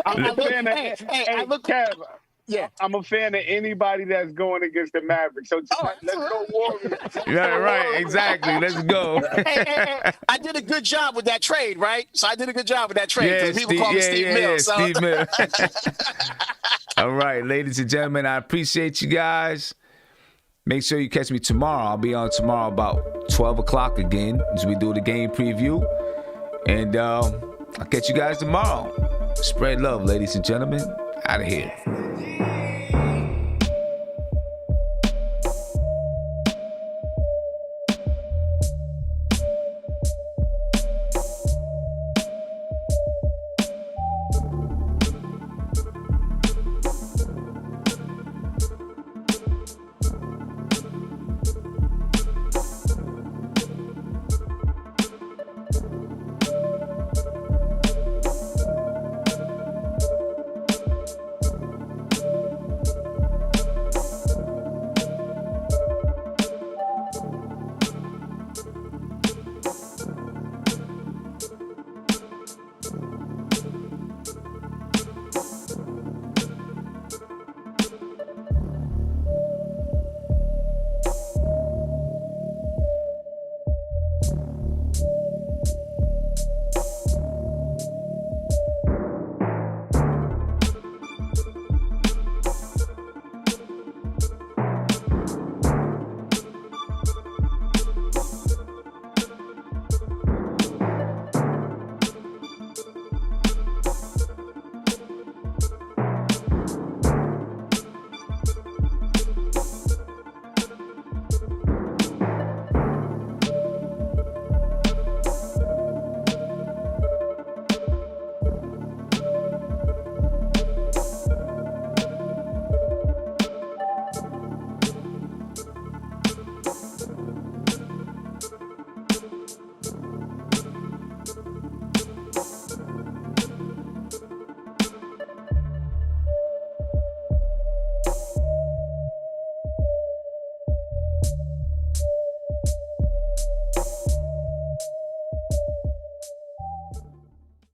I'm a fan I'm a fan of anybody that's going against the Mavericks. So let's go Warriors. Yeah, right. Exactly. Let's go. I did a good job with that trade, right? So I did a good job with that trade. Yeah, people call me Steve Mills. Steve Mills. All right, ladies and gentlemen, I appreciate you guys. Make sure you catch me tomorrow. I'll be on tomorrow about 12 o'clock again as we do the game preview. And I'll catch you guys tomorrow. Spread love, ladies and gentlemen. Out of here.